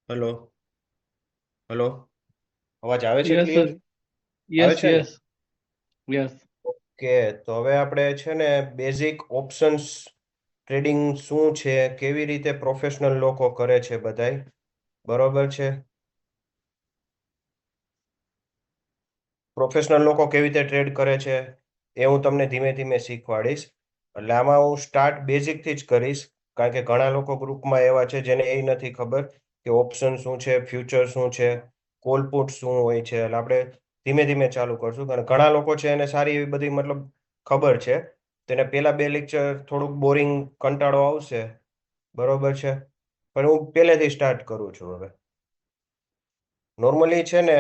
Hello. Hello. અવાજ આવે છે યસ ક્લિયર? સર. આવે યસ છે ને? યસ. યસ. કે તો હવે આપણે છે ને બેઝિક ઓપ્શન્સ ટ્રેડિંગ શું છે, કેવી રીતે પ્રોફેશનલ લોકો કરે છે બધાય, બરોબર છે? પ્રોફેશનલ લોકો કેવી રીતે ટ્રેડ કરે છે એ હું તમને ધીમે ધીમે શીખવાડીશ. એટલે આમાં હું સ્ટાર્ટ બેઝિકથી જ કરીશ, કારણ કે ઘણા લોકો ગ્રુપમાં એવા છે જેને એ નથી ખબર કે ઓપ્શન શું છે, ફ્યુચર શું છે, કોલ પુટ શું હોય છે. એટલે આપણે ધીમે ધીમે ચાલુ કરશું, કારણ કે ઘણા લોકો છે એને સારી એવી બધી મતલબ ખબર છે. તેને પેલા બે લેક્ચર થોડુંક બોરિંગ કંટાળો આવશે, બરોબર છે, પણ હું પહેલેથી સ્ટાર્ટ કરું છું. હવે નોર્મલી છે ને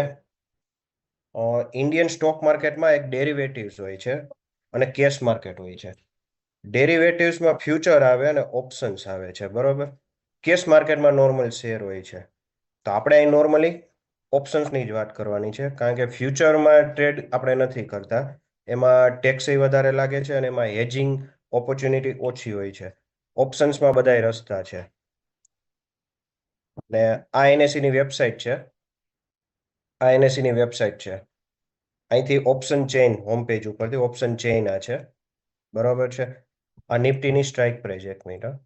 ઇન્ડિયન સ્ટોક માર્કેટમાં એક ડેરિવેટિવ્સ હોય છે અને કેશ માર્કેટ હોય છે. ડેરિવેટિવ્સમાં ફ્યુચર આવે અને ઓપ્શન્સ આવે છે, બરોબર. કેશ માર્કેટમાં નોર્મલ શેર હોય છે. તો આપણે અહીં નોર્મલી ઓપ્શન્સની જ વાત કરવાની છે, કારણ કે ફ્યુચરમાં ટ્રેડ આપણે નથી કરતા. એમાં ટેક્સ વધારે લાગે છે અને એમાં હેજિંગ ઓપોર્ચ્યુનિટી ઓછી હોય છે. ઓપ્શન્સમાં બધાય રસ્તા છે. ને આ એનએસસીની વેબસાઇટ છે. આ એનએસસીની વેબસાઇટ છે. અહીંથી ઓપ્શન ચેઇન હોમ પેજ ઉપરથી ઓપ્શન ચેઇન આ છે, બરોબર છે. આ નિફ્ટીની સ્ટ્રાઇક પ્રાઇસ, એક મિનિટ હા.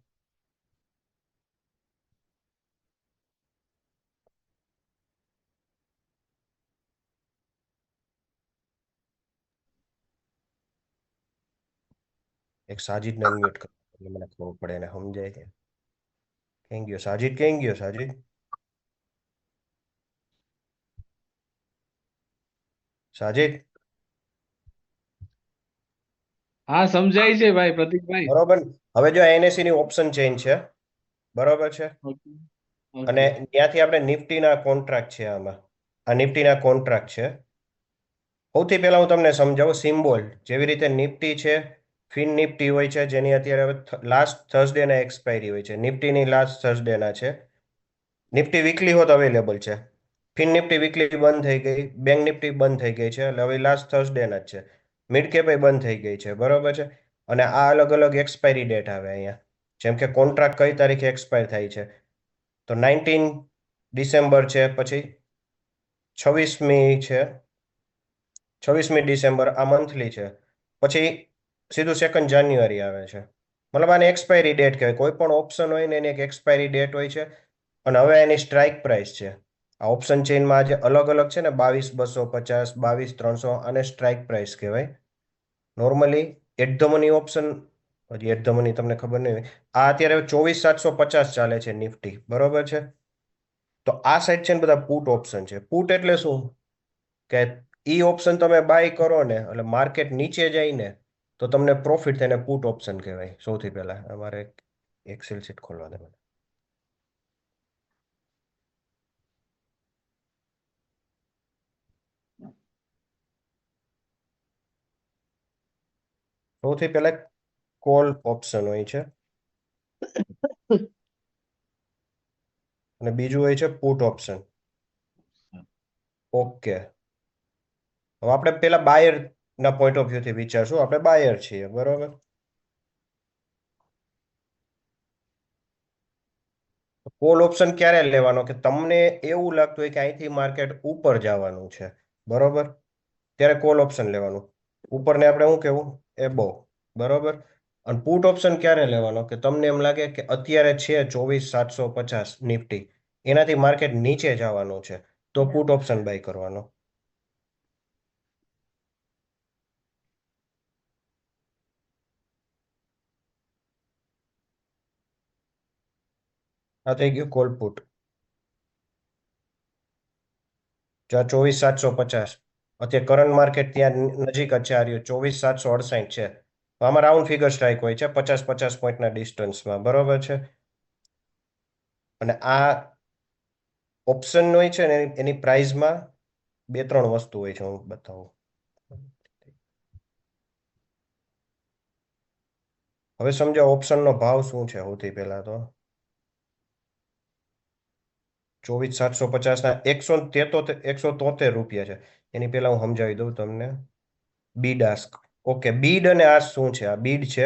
એક સાજીદને અનમ્યુટ કરો એટલે મને ખબર પડે એને સમજાય કે ક્યાં ગયો સાજીદ, ક્યાં ગયો સાજીદ? સાજીદ. હા, સમજાય છે ભાઈ પ્રતીકભાઈ. બરોબર. હવે જો એનએસસી ની ઓપ્શન ચેઇન છે, બરોબર છે. ઓકે. અને ઓકે. ત્યાંથી આપણે નિફ્ટીના કોન્ટ્રાક્ટ છે. આમાં આ નિફ્ટીના કોન્ટ્રાક્ટ છે. સૌથી પહેલા હું તમને સમજાવું સિમ્બોલ. જેવી રીતે નિફ્ટી છે, ફિન નિફ્ટી હોય છે, જેની અત્યારે હવે લાસ્ટ થર્સડેના એક્સપાયરી હોય છે. નિફ્ટીની લાસ્ટ થર્સડેના છે. નિફ્ટી વીકલી હોત અવેલેબલ છે. ફિન નિફ્ટી વીકલી બંધ થઈ ગઈ, બેંક નિફ્ટી બંધ થઈ ગઈ છે, એટલે હવે લાસ્ટ થર્સડેના જ છે. મિડ કેપ બંધ થઈ ગઈ છે, બરોબર છે. અને આ અલગ અલગ એક્સપાયરી ડેટ આવે અહીંયા, જેમ કે કોન્ટ્રાક્ટ કઈ તારીખે એક્સપાયર થાય છે. તો 19 ડિસેમ્બર છે, પછી 26મી છે, 26મી ડિસેમ્બર આ મંથલી છે. પછી સીધું 2nd જાન્યુઆરી આવે છે. મતલબ આને એક્સપાયરી ડેટ કહેવાય. કોઈ પણ ઓપ્શન હોય ને એની એક એક્સપાયરી ડેટ હોય છે. અને હવે એની સ્ટ્રાઇક પ્રાઇસ છે. આ ઓપ્શન ચેઇનમાં જે અલગ અલગ છે ને, 22,250, 22,300, અને સ્ટ્રાઇક પ્રાઇસ કહેવાય. Normally at the money option, હજી એટ ધ મની તમને ખબર નહીં હોય, આ અત્યારે 24,750 ચાલે છે નિફ્ટી, બરોબર છે. તો આ સાઈડ છે ને બધા પુટ ઓપ્શન છે. પુટ એટલે શું? કે ઈ ઓપ્શન તમે બાય કરો ને એટલે માર્કેટ નીચે જાય ને તો તમને પ્રોફિટ થઈને પુટ ઓપ્શન કહેવાય. સૌથી પહેલા અમારે એક્સેલ શીટ ખોલવા દે મને. સૌથી પહેલા કોલ ઓપ્શન હોય છે અને બીજું હોય છે પુટ ઓપ્શન. ઓકે. હવે આપણે પેલા બાયર ના પોઈન્ટ ઓફ વ્યૂથી વિચારશું. આપણે બાયર છીએ, બરોબર. કોલ ઓપ્શન ક્યારે લેવાનો? કે તમને એવું લાગતું હોય કે અહીંથી માર્કેટ ઉપર જવાનું છે, બરોબર, ત્યારે કોલ ઓપ્શન લેવાનું. ઉપરને આપણે શું કેવું? એબો, બરોબર. અને પુટ ઓપ્શન ક્યારે લેવાનો? કે તમને એમ લાગે કે અત્યારે છે 24,750 નિફ્ટી, એનાથી માર્કેટ નીચે જવાનું છે, તો પુટ ઓપ્શન બાય કરવાનો. આ થઈ ગયું કોલ પુટ. જ્યાં 24,750 અત્યારે કરંટ માર્કેટ ત્યાં નજીક જ છે. આ રહ્યું 24,768 છે. તો આમાં રાઉન્ડ ફિગર સ્ટ્રાઇક હોય છે 50-50 પોઈન્ટના ડિસ્ટન્સમાં, બરોબર છે. અને આ ઓપ્શન હોય છે ને એની પ્રાઇઝમાં બે ત્રણ વસ્તુ હોય છે, હું બતાવું. હવે સમજો ઓપ્શનનો ભાવ શું છે. સૌથી પહેલા તો 24,750 ના 173 રૂપિયા છે. એની પહેલા હું સમજાવી દઉં તમને. બીડ આસ્ક. ઓકે, બીડ અને આસ્ક શું છે? આ બીડ છે,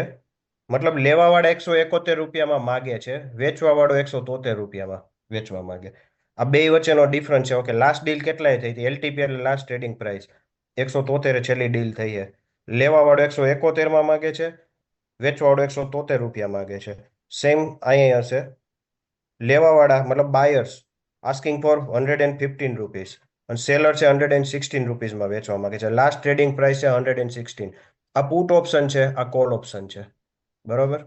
મતલબ લેવા વાળા 171 રૂપિયામાં માગે છે, વેચવા વાળો 173 રૂપિયામાં વેચવા માંગે. આ બે વચ્ચેનો ડિફરન્સ છે. ઓકે, લાસ્ટ ડીલ કેટલાય થઈ હતી? એલટીપી એટલે લાસ્ટ ટ્રેડિંગ પ્રાઇસ 173 છેલ્લી ડીલ થઈ છે. લેવા વાળો 171 માગે છે, વેચવા વાળો 173 રૂપિયા માગે છે. સેમ અહીંયા હશે. લેવા વાળા મતલબ બાયર્સ આસ્કિંગ ફોર 115 રૂપીસ અને સેલર છે 116 રૂપીસમાં વેચવા માંગે છે. લાસ્ટ ટ્રેડિંગ પ્રાઇસ છે 116. આ પુટ ઓપ્શન છે, આ કોલ ઓપ્શન છે. બરોબર.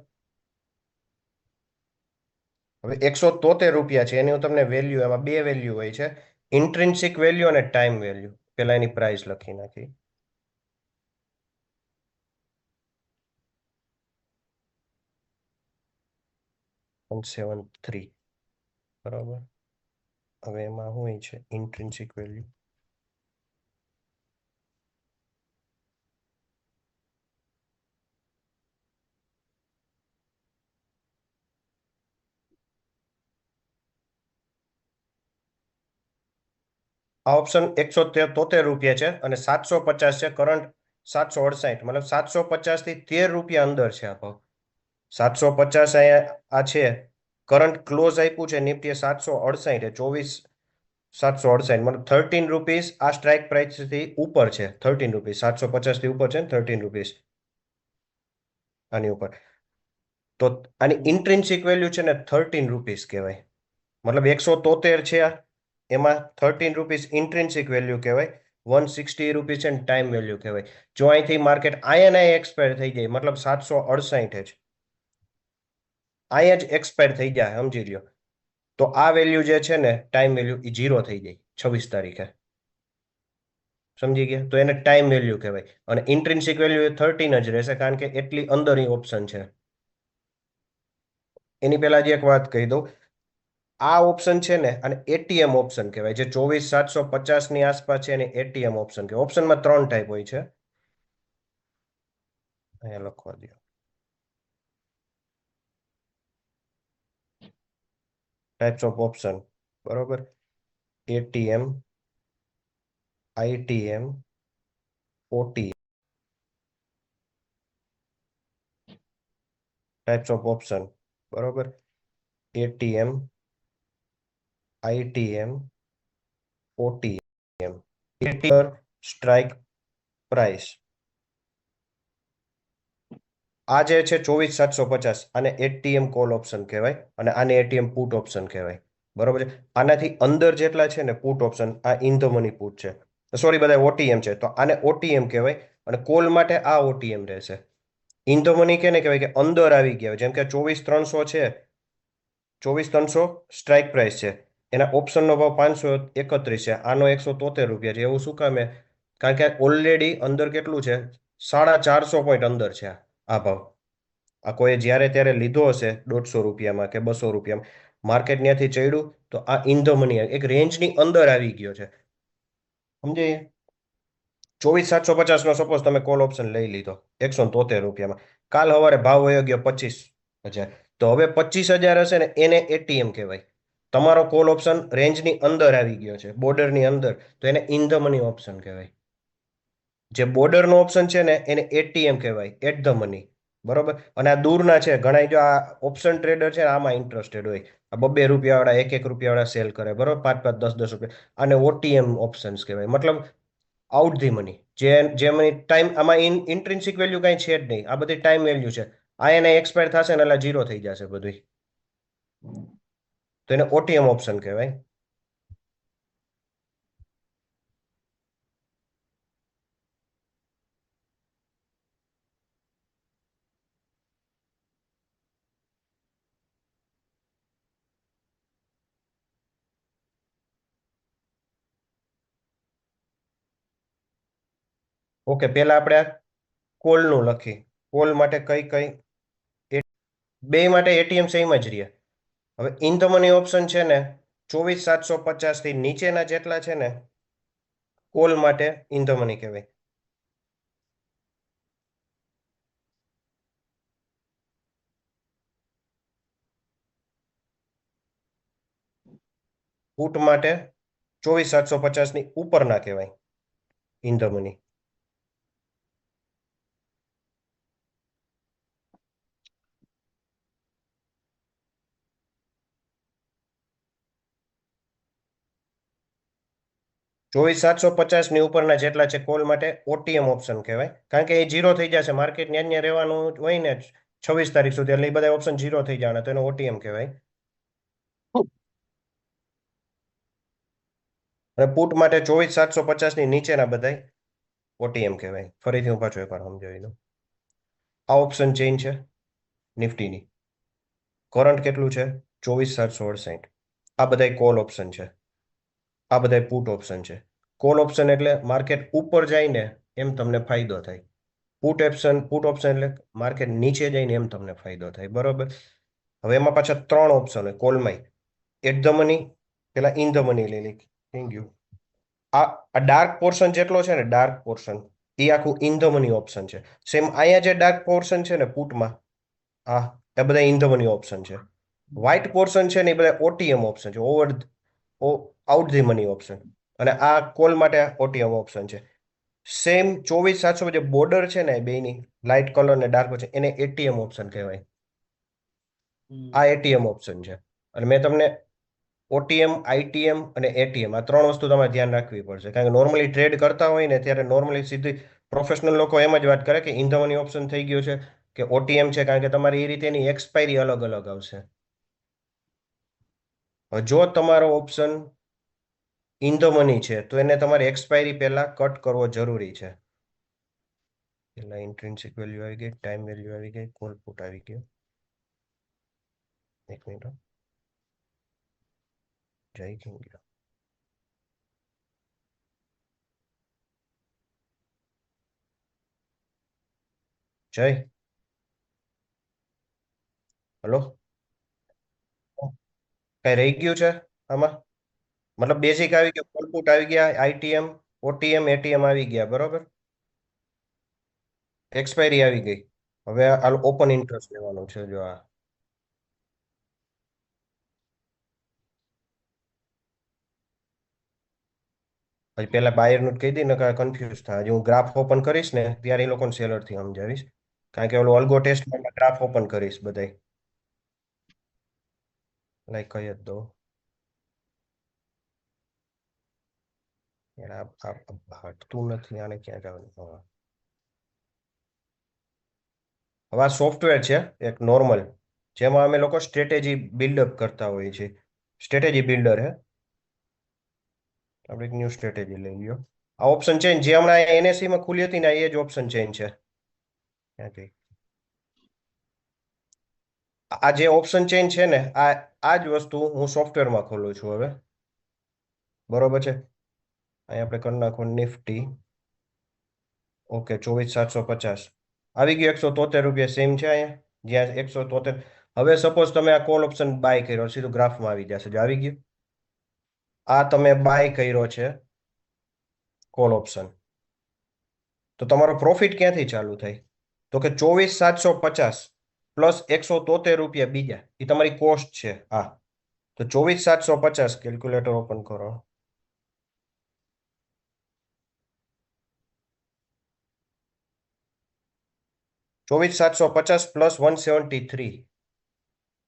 હવે 173 રૂપિયા છે, એની હું તમને વેલ્યુ, એમાં બે વેલ્યુ હોય છે, ઇન્ટ્રિન્સિક વેલ્યુ અને ટાઈમ વેલ્યુ. પેલા એની પ્રાઇસ લખી નાખી. $173. બરોબર. હવે એમાં શું હોય છે? ઇન્ટ્રિન્સિક વેલ્યુ. આ ઓપ્શન 173 રૂપિયા છે અને 750 છે. કરંટ 768, મતલબ 750 થી 13 રૂપિયા અંદર છે આ ભાવ. 750 અહીંયા આ છે. કરંટ ક્લોઝ આપ્યું છે નિફ્ટીએ 768, 24,768, મતલબ 13 રૂપીસ આ સ્ટ્રાઇક પ્રાઇસ થી ઉપર છે. 13 રૂપીસ, 750 થી ઉપર છે ને 13 રૂપીસ આની ઉપર. તો આની ઇન્ટ્રિન્સિક વેલ્યુ છે ને 13 રૂપીસ કહેવાય. મતલબ 173 છે આ, એમાં 13 રૂપીસ ઇન્ટ્રિન્સિક વેલ્યુ કહેવાય. 160 રૂપીસ છે ને ટાઈમ વેલ્યુ કહેવાય. જો અહીંથી માર્કેટ અહીંયા એક્સપાયર થઈ જાય, મતલબ 768 જ અહીંયા જ એક્સપાયર થઈ જાય, સમજી લ્યો, તો આ વેલ્યુ જે છે ને ટાઈમ વેલ્યુ એ 0 થઈ જાય 26 તારીખે. સમજી ગયા? તો એને ટાઈમ વેલ્યુ કહેવાય. અને ઇન્ટ્રિન્સિક વેલ્યુ એ 13 જ રહેશે, કારણ કે એટલી અંદર ઓપ્શન છે. એની પહેલા જ એક વાત કહી દઉં, આ ઓપ્શન છે ને અને એટીએમ ઓપ્શન કહેવાય. જે 24,750 ની આસપાસ છે એને એટીએમ ઓપ્શન કહેવાય. ઓપ્શનમાં 3 ટાઈપ હોય છે, અહીંયા લખવા દો. Types of option. બરોબર. ATM, ITM, OT. Types of option. બરોબર. ATM, ITM, OTM. Strike price આ જે છે 24,750, આને એટીએમ કોલ ઓપ્શન કહેવાય અને આને એટીએમ પુટ ઓપ્શન કહેવાય. બરોબર છે. આનાથી અંદર જેટલા છે ને પુટ ઓપ્શન, આ ઇન ધ મની પુટ છે, સોરી, બધા ઓટીએમ છે, તો આને ઓટીએમ કહેવાય. અને કોલ માટે આ ઓટીએમ રહેશે. ઇન ધ મની કેને કહેવાય? કે અંદર આવી ગયા હોય. જેમ કે 24,300 છે, 24,300 સ્ટ્રાઇક પ્રાઇસ છે, એના ઓપ્શનનો ભાવ 531 છે, આનો 173 રૂપિયા છે. એવું શું કામે? કારણ કે ઓલરેડી અંદર કેટલું છે? 450 પોઈન્ટ અંદર છે આ ભાવ. આ કોઈ જ્યારે ત્યારે લીધો હશે 150 રૂપિયામાં કે 200 રૂપિયામાં, માર્કેટ ત્યાંથી ચડ્યું, તો આ ઇન ધ મની એક રેન્જની અંદર આવી ગયો છે. સમજાય? 24,750 નો સપોઝ તમે કોલ ઓપ્શન લઈ લીધો 173 રૂપિયામાં. કાલ સવારે ભાવ વયો ગયો 25,000, તો હવે 25,000 હશે ને એને એટીએમ કહેવાય. તમારો કોલ ઓપ્શન રેન્જની અંદર આવી ગયો છે, બોર્ડરની અંદર, તો એને ઇન ધ મની ઓપ્શન કહેવાય. જે બોર્ડરનો ઓપ્શન છે ને એને એટીએમ કહેવાય, એટ ધ મની. બરોબર. અને આ દૂરના છે ઘણા, જો આ ઓપ્શન ટ્રેડર છે આમાં ઇન્ટરેસ્ટેડ હોય, આ 2-2 રૂપિયા વાળા, 1-1 રૂપિયા વાળા સેલ કરે, બરોબર, 5-5, 10-10 રૂપિયા. આને ઓટીએમ ઓપ્શન્સ કહેવાય. મતલબ આઉટ ધી મની. જે મની ટાઈમ, આમાં ઇન્ટ્રિન્સિક વેલ્યુ કઈ છે જ નહીં, આ બધી ટાઈમ વેલ્યુ છે. આ એને એક્સપાયર થશે ને એટલે 0 થઈ જશે બધું, તો એને ઓટીએમ ઓપ્શન કહેવાય. ઓકે, પેલા આપણે કોલનું લખી. કોલ માટે કઈ કઈ? બે માટે એટીએમ સેમ જ રહે. હવે ઇન ધ મની ઓપ્શન છે ને 24,750 થી નીચેના જેટલા છે ને કોલ માટે ઇન ધ મની કહેવાય. પુટ માટે 24,750 ની ઉપરના કહેવાય ઇન ધ મની. 24,750 ની ઉપરના જેટલા છે કોલ માટે ઓટીએમ ઓપ્શન કહેવાય, કારણ કે એ જીરો થઈ જશે. માર્કેટ ત્યાં રહેવાનું હોય ને 26 તારીખ સુધી, એટલે એ બધા ઓપ્શન જીરો થઈ જવાના, તો એનો ઓટીએમ કહેવાય. અને પુટ માટે 24,750 ની નીચેના બધા ઓટીએમ કહેવાય. ફરીથી હું પાછું એકવાર સમજાવી દઉં. આ ઓપ્શન ચેઇન છે નિફ્ટીની. કરંટ કેટલું છે? 24,768. આ બધા કોલ ઓપ્શન છે, આ બધા પુટ ઓપ્શન છે. કોલ ઓપ્શન એટલે માર્કેટ ઉપર જાય ને એમ તમને ફાયદો થાય. પુટ ઓપ્શન એટલે માર્કેટ નીચે જાય ને એમ તમને ફાયદો થાય. બરોબર. હવે એમાં પાછા 3 ઓપ્શન હોય કોલમાં. એટ ધ મની, પેલા ઇન ધ મની લઈ લઈ. Thank you. આ ડાર્ક પોર્શન જેટલો છે ને, ડાર્ક પોર્શન, એ આખું ઇન ધ મની ઓપ્શન છે. સેમ અહીંયા જે ડાર્ક પોર્શન છે ને પુટમાં, એ બધા ઇન ધ મની ઓપ્શન છે. વ્હાઇટ પોર્શન છે ને એ બધા ઓટીએમ ઓપ્શન છે, આઉટ ધી મની ઓપ્શન. અને આ કોલ માટે ઓટીએમ ઓપ્શન છે. સેમ 24,700 જે બોર્ડર છે ને બેની, લાઇટ કલર ને ડાર્ક છે, એને એટીએમ ઓપ્શન કહેવાય. આ એટીએમ ઓપ્શન છે. અને મેં તમને ઓટીએમ, આઈટીએમ અને એટીએમ આ 3 વસ્તુ તમારે ધ્યાન રાખવી પડશે, કારણ કે નોર્મલી ટ્રેડ કરતા હોય ને ત્યારે નોર્મલી સીધી પ્રોફેશનલ લોકો એમ જ વાત કરે કે ઇન ધ મની ઓપ્શન થઈ ગયું છે કે ઓટીએમ છે, કારણ કે તમારી એ રીતે એની એક્સપાયરી અલગ અલગ આવશે. જો તમારો ઓપ્શન ઇન ધ મની છે તો એને તમારે એક્સપાયરી પહેલા કટ કરવો જરૂરી છે. પેલા ઇન્ટ્રિન્સિક વેલ્યુ આવી ગઈ, ટાઈમ વેલ્યુ આવી ગઈ, કોલ પુટ આવી ગયો. એક મિનિટ. જય ગયો. જય, હલો, કઈ રહી ગયું છે આમાં? મતલબ બેઝિક આવી ગયું, કોલ પુટ આવી ગયા, આઈટીએમ, ઓટીએમ, એટીએમ આવી ગયા. બરોબર. એક્સપાયરી આવી ગઈ. હવે આ ઓપન ઇન્ટરેસ્ટ લેવાનું છે. જો આ પછી પેલા બાયર નું કહી દઈ ને, કન્ફ્યુઝ થાય. હજી હું ગ્રાફ ઓપન કરીશ ને ત્યારે એ લોકોને સેલર થી સમજાવીશ, કારણ કે ઓલો અલ્ગો ટેસ્ટમાં ગ્રાફ ઓપન કરીશ બધાય. લાઈક કહી જ દો. હટતું નથી, આને ક્યાં જવાનું? હવે આ સોફ્ટવેર છે એક નોર્મલ, જેમાં અમે લોકો સ્ટ્રેટેજી બિલ્ડઅપ કરતા હોઈએ છીએ. સ્ટ્રેટેજી બિલ્ડર હે. આપણે એક ન્યૂ સ્ટ્રેટેજી લઈ લ્યો. આ ઓપ્શન ચેન્જ જે હમણાં એનએસસી માં ખુલી હતી ને, એ જ ઓપ્શન ચેન્જ છે. ક્યાંથી આ જે ઓપ્શન ચેન્જ છે ને, આ જ વસ્તુ હું સોફ્ટવેરમાં ખોલું છું હવે. બરોબર છે. અહીં આપણે કરી નાખો નિફ્ટી. ઓકે, 24,750 આવી ગયું. 173 રૂપિયા સેમ છે અહીંયા, જ્યાં 173. હવે સપોઝ તમે આ કોલ ઓપ્શન બાય કર્યો, સીધું ગ્રાફમાં આવી જશે. જો આવી ગયું, આ તમે બાય કર્યો છે કોલ ઓપ્શન, તો તમારો પ્રોફિટ ક્યાંથી ચાલુ થાય? તો કે 24,750 પ્લસ 173 રૂપિયા બીજા, એ તમારી કોસ્ટ છે. તો 24,750 કેલ્ક્યુલેટર ઓપન કરો. 24,750 પ્લસ 173,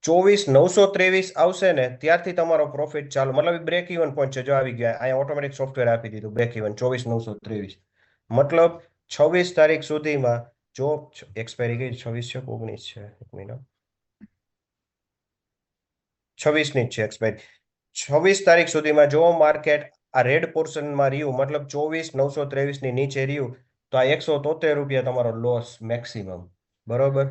24,923 આવશે ને ત્યારથી તમારો પ્રોફિટ ચાલુ, મતલબ બ્રેક ઇવન પોઈન્ટ છે. જો આવી ગયા અહીંયા ઓટોમેટિક સોફ્ટવેર આપી દીધું બ્રેક ઇવન 24,923. મતલબ 26 તારીખ સુધીમાં જો એક્સપાયરી ગઈ 26 છે 19 છે, એક મિનિટ, 26 ની જ છે એક્સપાયરી. 26 તારીખ સુધીમાં જો માર્કેટ આ રેડ પોર્શનમાં રહ્યું, મતલબ 24,923 ની નીચે રહ્યું, તો આ 173 રૂપિયા તમારો લોસ મેક્સિમમ. બરોબર.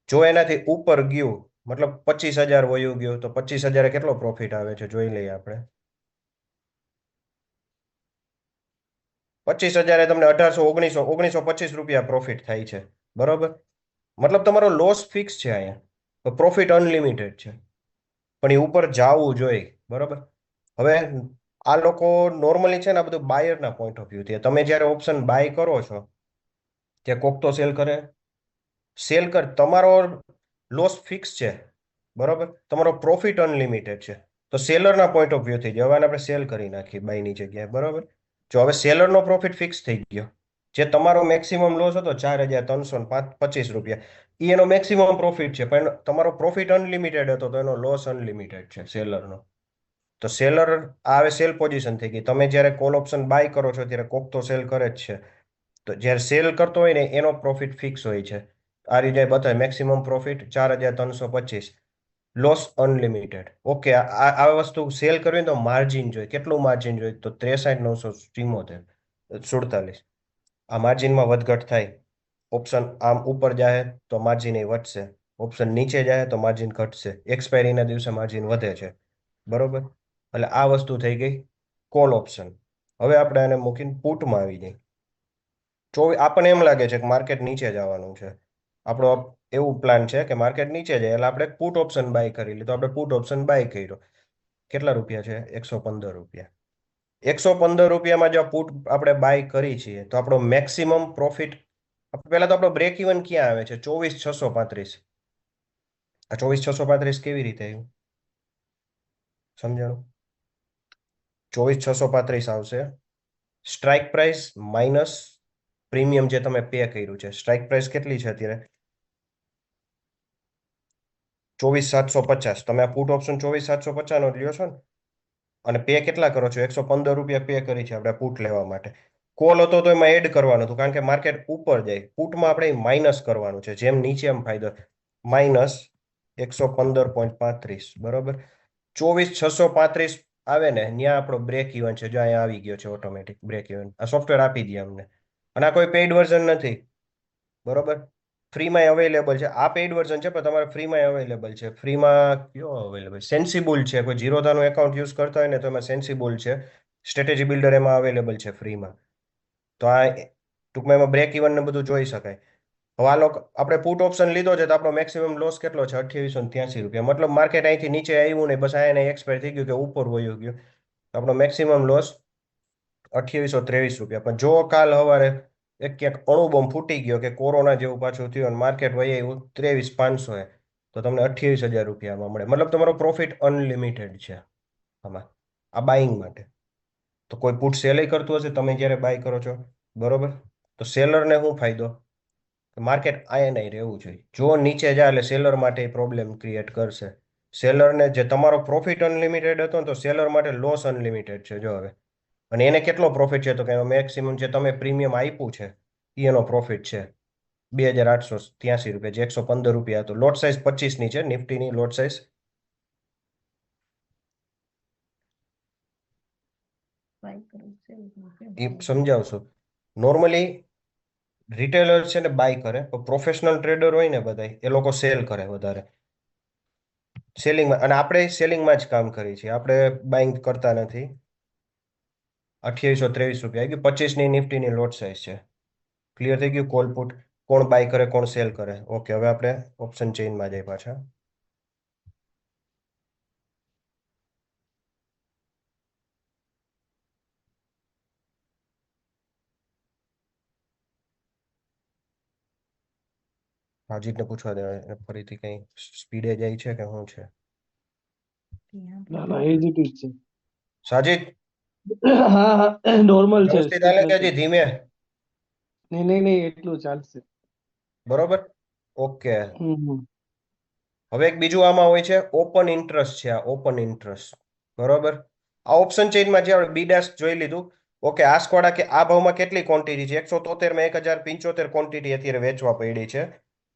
જો એનાથી ઉપર ગયું, મતલબ 25,000 વયું ગયું, તો 25,000 કેટલો પ્રોફિટ આવે છે જોઈ લઈએ આપણે. 25,000 તમને 1,819,925 રૂપિયા પ્રોફિટ થાય છે. બરોબર. મતલબ તમારો લોસ ફિક્સ છે અહીંયા, પ્રોફિટ અનલિમિટેડ છે, પણ એ ઉપર જવું જોઈએ. બરોબર. હવે આ લોકો નોર્મલી છે ને આ બધું બાયરના પોઈન્ટ ઓફ વ્યૂથી, તમે જ્યારે ઓપ્શન બાય કરો છો ત્યાં કોક તો સેલ કર, તમારો લોસ ફિક્સ છે. બરોબર. તમારો પ્રોફિટ અનલિમિટેડ છે. તો સેલરના પોઈન્ટ ઓફ વ્યૂથી જ હવે આપણે સેલ કરી નાખીએ બાયની જગ્યાએ. બરોબર. જો હવે સેલરનો પ્રોફિટ ફિક્સ થઈ ગયો, જે તમારો મેક્સિમમ લોસ હતો 4,325 રૂપિયા, એ એનો મેક્સિમમ પ્રોફિટ છે, પણ તમારો પ્રોફિટ અનલિમિટેડ હતો, તો એનો લોસ અનલિમિટેડ છે સેલરનો. તો સેલર આવે સેલ પોઝિશન થઈ ગઈ. તમે જ્યારે કોલ ઓપ્શન બાય કરો છો ત્યારે કોક તો સેલ કરે જ છે. તો જ્યારે સેલ કરતો હોય ને એનો પ્રોફિટ ફિક્સ હોય છે. આ રીતે બતાવે maximum profit 4,325, loss unlimited. Okay, આ વસ્તુ સેલ કરવી હોય તો માર્જિન જોઈએ. કેટલું માર્જિન જોઈએ? તો 63,947. આ માર્જિનમાં વધઘટ થાય. ઓપ્શન આમ ઉપર જાય તો માર્જિન એ વધશે, ઓપ્શન નીચે જાય તો માર્જિન ઘટશે. એક્સપાયરીના દિવસે માર્જિન વધે છે. બરોબર, એટલે આ વસ્તુ થઈ ગઈ કોલ ઓપ્શન. હવે આપણે આને મૂકીને પુટમાં આવી જઈએ. આપણને એમ લાગે છે કે માર્કેટ નીચે જવાનું છે. આપણો એવું પ્લાન છે કે માર્કેટ નીચે જાય એટલે આપણે પુટ ઓપ્શન બાય કરી લીધો. આપણે પુટ ઓપ્શન બાય કર્યો. કેટલા રૂપિયા છે? 115 રૂપિયા. 115 રૂપિયામાં જો પુટ આપણે બાય કરી છીએ તો આપણો મેક્સિમમ પ્રોફિટ, પહેલા તો આપણો બ્રેક ઇવન ક્યાં આવે છે? 24,635. આ 24,635 કેવી રીતે આવ્યું સમજાણું? 24,635 આવશે સ્ટ્રાઇક પ્રાઇસ માઇનસ પ્રીમિયમ જે તમે પે કર્યું છે. સ્ટ્રાઇક પ્રાઇસ કેટલી છે અત્યારે? 24,750. તમે આ પુટ ઓપ્શન 24,750 નો લ્યો છો ને, અને પે કેટલા કરો છો? 115 રૂપિયા પે કરી છે આપણે પુટ લેવા માટે. કોલ હતો તો એમાં એડ કરવાનું હતું, કારણ કે માર્કેટ ઉપર જાય. પુટમાં આપણે માઇનસ કરવાનું છે, જેમ નીચે એમ ફાયદો. માઇનસ 115.35. બરોબર, 24,635 આવે ને ત્યાં આપણો બ્રેક ઇવન છે. જો અહીંયા આવી ગયો છે ઓટોમેટિક બ્રેક ઇવન. આ સોફ્ટવેર આપી દે અમને. અને આ કોઈ પેઇડ વર્ઝન નથી. બરોબર, ફ્રીમાં અવેલેબલ છે. આ પેઇડ વર્ઝન છે પણ તમારે ફ્રીમાં અવેલેબલ છે. ફ્રીમાં કયો અવેલેબલ? સેન્સિબલ છે. કોઈ ઝીરોધાનું એકાઉન્ટ યુઝ કરતા હોય ને તો એમાં સેન્સિબલ છે. સ્ટ્રેટેજી બિલ્ડર એમાં અવેલેબલ છે ફ્રીમાં. તો આ ટૂંકમાં એમાં બ્રેક ઇવન ને બધું જોઈ શકાય. હવે આ લોકો આપણે પુટ ઓપ્શન લીધો છે તો આપણો મેક્સિમમ લોસ કેટલો છે? 2883 રૂપિયા. મતલબ માર્કેટ અહીંથી નીચે આવ્યું ને બસ અહીંયા એક્સપાયર થઈ ગયું કે ઉપર વયું ગયું. આપણો મેક્સિમમ લોસ 2823 રૂપિયા. પણ જો કાલ સવારે એક ક્યાંક અણુબોમ્બ ફૂટી ગયો કે કોરોના જેવું પાછું થયું અને માર્કેટ વહી આવ્યું 23,500 તો તમને 28,000 રૂપિયામાં મળે. મતલબ તમારો પ્રોફિટ અનલિમિટેડ છે આમાં, આ બાઇંગ માટે. તો કોઈ પુટ સેલ કરતું હશે તમે જ્યારે બાય કરો છો, બરોબર, તો સેલરને શું ફાયદો? માર્કેટ આયે નહીં રહેવું જોઈએ. જો નીચે જાય એટલે સેલર માટે પ્રોબ્લેમ ક્રિએટ કરશે. સેલરને જે તમારો પ્રોફિટ અનલિમિટેડ હતો ને, તો સેલર માટે લોસ અનલિમિટેડ છે. જો હવે, અને એને કેટલો પ્રોફિટ છે? તો કે મેક્સિમમ જે તમે પ્રીમિયમ આપ્યું છે એનો પ્રોફિટ છે 2,883 રૂપિયા, જે 115 રૂપિયા હતો. લોટ સાઇઝ 25 છે, નિફ્ટીની લોટ સાઇઝ. એ સમજાવશો. નોર્મલી રિટેલર છે ને બાય કરે, પણ પ્રોફેશનલ ટ્રેડર હોય ને બધા એ લોકો સેલ કરે વધારે. સેલિંગમાં, અને આપણે સેલિંગમાં જ કામ કરીએ છીએ, આપણે બાઇંગ કરતા નથી. 2823 રૂપિયા આવી ગયું. 25ની નિફ્ટીની લોટ સાઇઝ છે. ક્લિયર થઈ ગયું? કોલ પુટ કોણ બાય કરે, કોણ સેલ કરે. ઓકે, હવે આપણે ઓપ્શન ચેઇનમાં જઈએ પાછા. હાજીતને પૂછવા દેવા ફરીથી, કઈ સ્પીડે જાય છે કે શું છે? ના ના એ જ ઠીક છે. સાજીદ, હા હા નોર્મલ છે, વ્યવસ્થિત સ્પીડ હાલે કે નથી. હજી ધીમે? નહીં નહીં નહીં એટલું ચાલશે. બરોબર, ઓકે. હમ. હવે એક બીજું આમાં હોય છે ઓપન ઇન્ટરેસ્ટ છે. આ ઓપન ઇન્ટરેસ્ટ, બરોબર. આ ઓપ્શન ચેઇનમાં જે આપણે બીડાસ જોઈ લીધું. ઓકે, આ સ્કોડા કે આ ભાવમાં કેટલી ક્વોન્ટિટી છે? 173 માં 1,075 ક્વોન્ટિટી અત્યારે વેચવા પડી છે.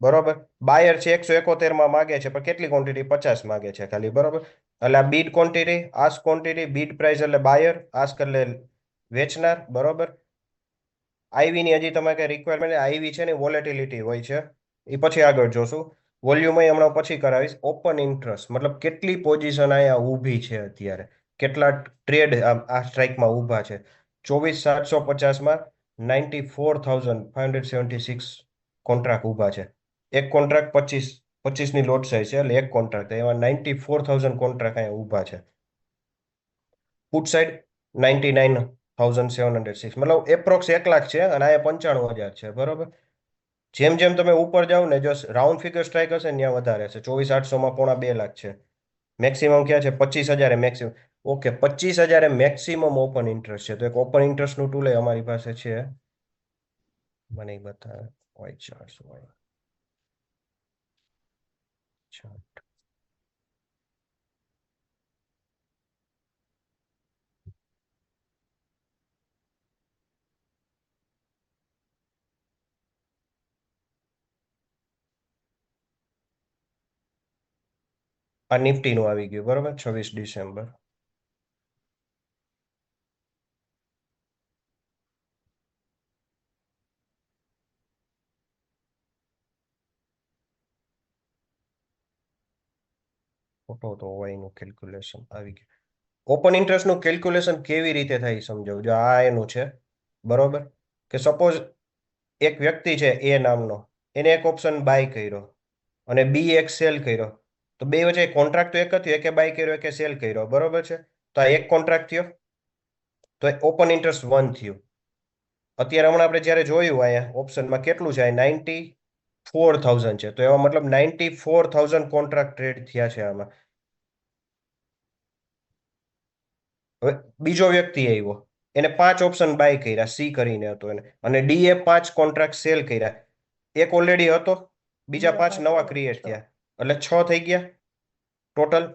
બરોબર, બાયર છે 171 માં માગે છે, પણ કેટલી ક્વોન્ટિટી? 50 માગે છે ખાલી. બરોબર, એટલે આ bid quantity, ask quantity, bid price એટલે બાયર, આસ્ક એટલે વેચનાર. બરોબર, આઈવી ની હજી તમે કઈ રિક્વાયરમેન્ટ? આઈવી છે ને વોલેટિલિટી હોય છે, એ પછી આગળ જોશું. વોલ્યુમ હમણાં પછી કરાવીશ. ઓપન ઇન્ટરેસ્ટ મતલબ કેટલી પોઝિશન અહીંયા ઊભી છે અત્યારે, કેટલા ટ્રેડ આ સ્ટ્રાઇકમાં ઊભા છે. 24,750માં 94,576 કોન્ટ્રાક્ટ ઊભા છે. એક કોન્ટ્રાક્ટ 25ની લોટ સાઇઝ છે, એટલે એક કોન્ટ્રાક્ટ એમાં 94,000 કોન્ટ્રાક્ટ અહીંયા ઊભા છે. પુટ સાઇડ 99,706, મતલબ એપ્રોક્સ 1,00,000 છે, અને અહીંયા 95,000 છે. બરોબર, જેમ જેમ તમે ઉપર જાઓ ને, જો રાઉન્ડ ફિગર સ્ટ્રાઇક હશે ને ત્યાં વધારે છે. 24,800માં 2,50,000 છે. મેક્સિમમ ક્યાં છે? 25,000 maximum. Okay, 25,000 maximum open interest છે. તો એક ઓપન ઇન્ટરેસ્ટનું ટૂલ અમારી પાસે છે, મને ઈ બતાવે. white charts, white chart. આ નિફ્ટીનું આવી ગયું બરોબર 26 ડિસેમ્બર. ખોટો તો હોય એનું કેલ્ક્યુલેશન આવી ગયું. ઓપન ઇન્ટરેસ્ટનું કેલ્ક્યુલેશન કેવી રીતે થાય સમજાવું. જો આ એનું છે બરોબર, કે સપોઝ એક વ્યક્તિ છે એ નામનો, એને એક ઓપ્શન બાય કર્યો અને બી એક સેલ કર્યો, તો બે વચ્ચે કોન્ટ્રાક્ટ તો એક જ થયો, એકે બાય કર્યો એકે સેલ કર્યો બરોબર છે. તો આ એક કોન્ટ્રાક્ટ થયો, તો ઓપન ઇન્ટરેસ્ટ 1 થયું. અત્યારે હમણાં આપણે જ્યારે જોયું અહીંયા ઓપ્શનમાં કેટલું છે, 94,000 છે, તો એવા મતલબ 94,000 કોન્ટ્રાક્ટ ટ્રેડ થયા છે આમાં. હવે બીજો વ્યક્તિ આવ્યો, એને 5 ઓપ્શન બાય કર્યા, સી કરીને હતો એને, અને ડી એ 5 કોન્ટ્રાક્ટ સેલ કર્યા. એક ઓલરેડી હતો, બીજા 5 નવા ક્રિએટ થયા, એટલે 6 થઈ ગયા ટોટલ.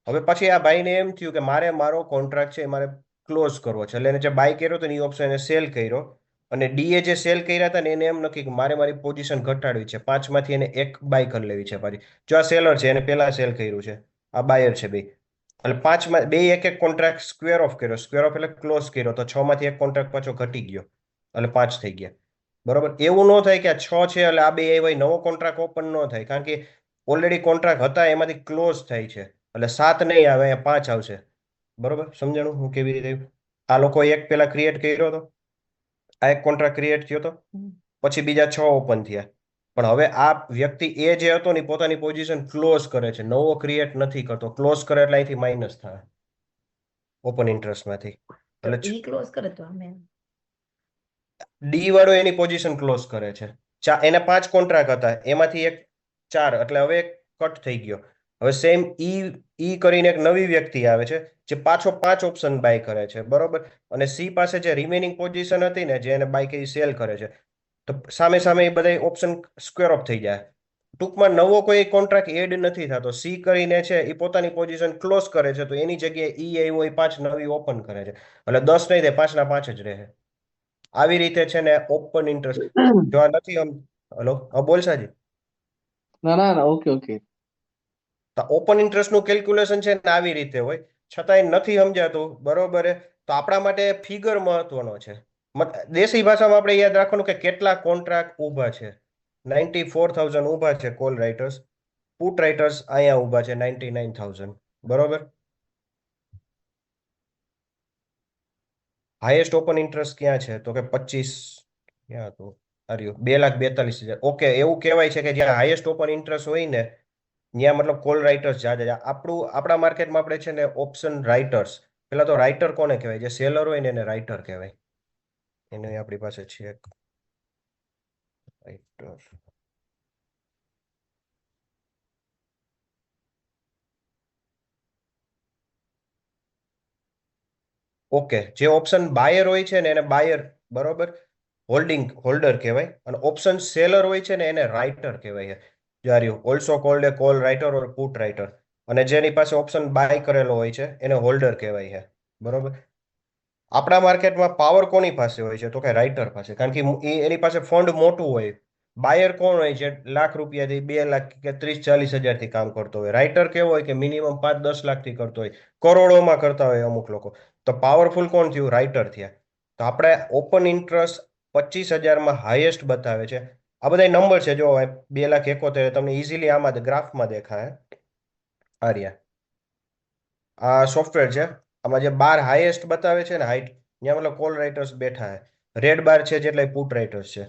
હવે પછી આ ભાઈને એમ થયું કે મારે મારો કોન્ટ્રાક્ટ છે એ મારે ક્લોઝ કરવો છે, એટલે એને જે બાય કર્યો હતો ને એ ઓપ્શન એને સેલ કર્યો, અને ડીએ જે સેલ કર્યા હતા ને એને એમ નક્કી કે મારે મારી પોઝિશન ઘટાડવી છે, 5માંથી એને એક બાય કરી લેવી છે પાછી. જો આ સેલર છે એને પહેલા સેલ કર્યું છે, આ બાયર છે બે, એટલે 5માં બે એક એક કોન્ટ્રાક્ટ સ્ક્વેર ઓફ કર્યો, સ્ક્વેર ઓફ એટલે ક્લોઝ કર્યો, તો 6માંથી એક કોન્ટ્રાક્ટ પાછો ઘટી ગયો એટલે 5 થઈ ગયા બરોબર. એવું ન થાય કે આ 6 છે એટલે આ બે એવાય નવો કોન્ટ્રાક્ટ ઓપન ન થાય, કારણ કે ઓલરેડી કોન્ટ્રાક્ટ હતા એમાંથી ક્લોઝ થાય છે, એટલે 7 નહીં આવે, અહીંયા 5 આવશે બરોબર. સમજાણું હું કેવી રીતે? આ લોકો એક પેલા ક્રિએટ કર્યો હતો, આ એક કોન્ટ્રાક્ટ ક્રિએટ થયો હતો, પછી બીજા 6 ઓપન થયા, પણ હવે આ વ્યક્તિ એ જે હતો ને પોતાની પોઝિશન ક્લોઝ કરે છે, નવો ક્રિએટ નથી કરતો. ક્લોઝ કરે એટલે અહીંથી માઇનસ થાય ઓપન ઇન્ટરેસ્ટમાંથી. એટલે ઈ ક્લોઝ કરે તો અમે ડી વાળો એની પોઝિશન ક્લોઝ કરે છે. એને 5 કોન્ટ્રાક્ટ હતા, એમાંથી એક 4, એટલે હવે એક કટ થઈ ગયો. હવે સેમ ઈ કરીને એક નવી વ્યક્તિ આવે છે જે પાછો 5 ઓપ્શન બાય કરે છે બરોબર, અને સી પાસે જે રિમેનિંગ પોઝિશન હતી ને જે એને બાય કરી સેલ કરે છે, તો સામે સામે એ બધા ઓપ્શન સ્ક્વેર ઓફ થઈ જાય. ટૂંકમાં નવો કોઈ કોન્ટ્રાક્ટ એડ નથી થતો. સી કરીને છે એ પોતાની પોઝિશન ક્લોઝ કરે છે, તો એની જગ્યાએ ઈ આવ્યો એ 5 નવી ઓપન કરે છે, એટલે 10 નહીં થાય, 5ના 5 જ રહે. આવી રીતે છે ને ઓપન ઇન્ટરેસ્ટ. જો આ નથી હલો હા બોલ સાજી. ના ના ના, ઓકે ઓકે. તો ઓપન ઇન્ટરેસ્ટનું કેલ્ક્યુલેશન છે ને આવી રીતે હોય, છતાંય નથી સમજાતું બરોબર. તો આપણા માટે ફિગર મહત્વનો છે. દેશી ભાષામાં આપણે યાદ રાખવાનું કે કેટલા કોન્ટ્રાક્ટ ઊભા છે. 94,000 ઊભા છે કોલ રાઇટર્સ. પુટ રાઇટર્સ અહીંયા ઊભા છે 99,000 બરોબર. હાઈએસ્ટ ઓપન ઇન્ટરેસ્ટ ક્યાં છે તો કે 25, ક્યાં હતું, આવ્યું 2,42,000. ઓકે, એવું કહેવાય છે કે જ્યાં હાઈએસ્ટ ઓપન ઇન્ટરેસ્ટ હોય ને ત્યાં મતલબ કોલ રાઇટર્સ જાજા. આપણા માર્કેટમાં આપણે છે ને ઓપ્શન રાઇટર્સ, પેલા તો રાઇટર કોને કહેવાય, જે સેલર હોય ને એને રાઇટર કહેવાય. એને આપણી પાસે છે એક રાઇટર. ઓકે, જે ઓપ્શન બાયર હોય છે ને એને બાયર બરોબર હોલ્ડર કહેવાય, અને ઓપ્શન સેલર હોય છે ને એને રાઇટર કહેવાય. જાર્યું also called a call writer or put writer, અને જેની પાસે ઓપ્શન બાય કરેલો હોય છે એને હોલ્ડર કહેવાય છે બરોબર. આપણા માર્કેટમાં પાવર કોની પાસે હોય છે તો કે રાઇટર પાસે, કારણ કે એની પાસે ફંડ મોટું હોય. બાયર કોણ હોય જે લાખ રૂપિયાથી 2 લાખ કે 30-40 હજારથી કામ કરતો હોય. રાઇટર કેવો હોય કે મિનિમમ 5-10 લાખથી કરતો હોય, કરોડોમાં કરતા હોય અમુક લોકો. તો પાવરફુલ કોણ થયું? રાઇટર થયા. તો આપણે ઓપન ઇન્ટરેસ્ટ 25,000માં હાઈએસ્ટ બતાવે છે. આ બધા નંબર છે, જો 2,71,000 તમને ઇઝીલી આમાં ગ્રાફમાં દેખાય. આર્યા આ સોફ્ટવેર છે, આમાં જે 12 હાઈએસ્ટ બતાવે છે ને હાઈટ, ત્યાં મતલબ કોલ રાઇટર્સ બેઠા છે. રેડ બાર છે જેટલા પુટ રાઇટર્સ છે.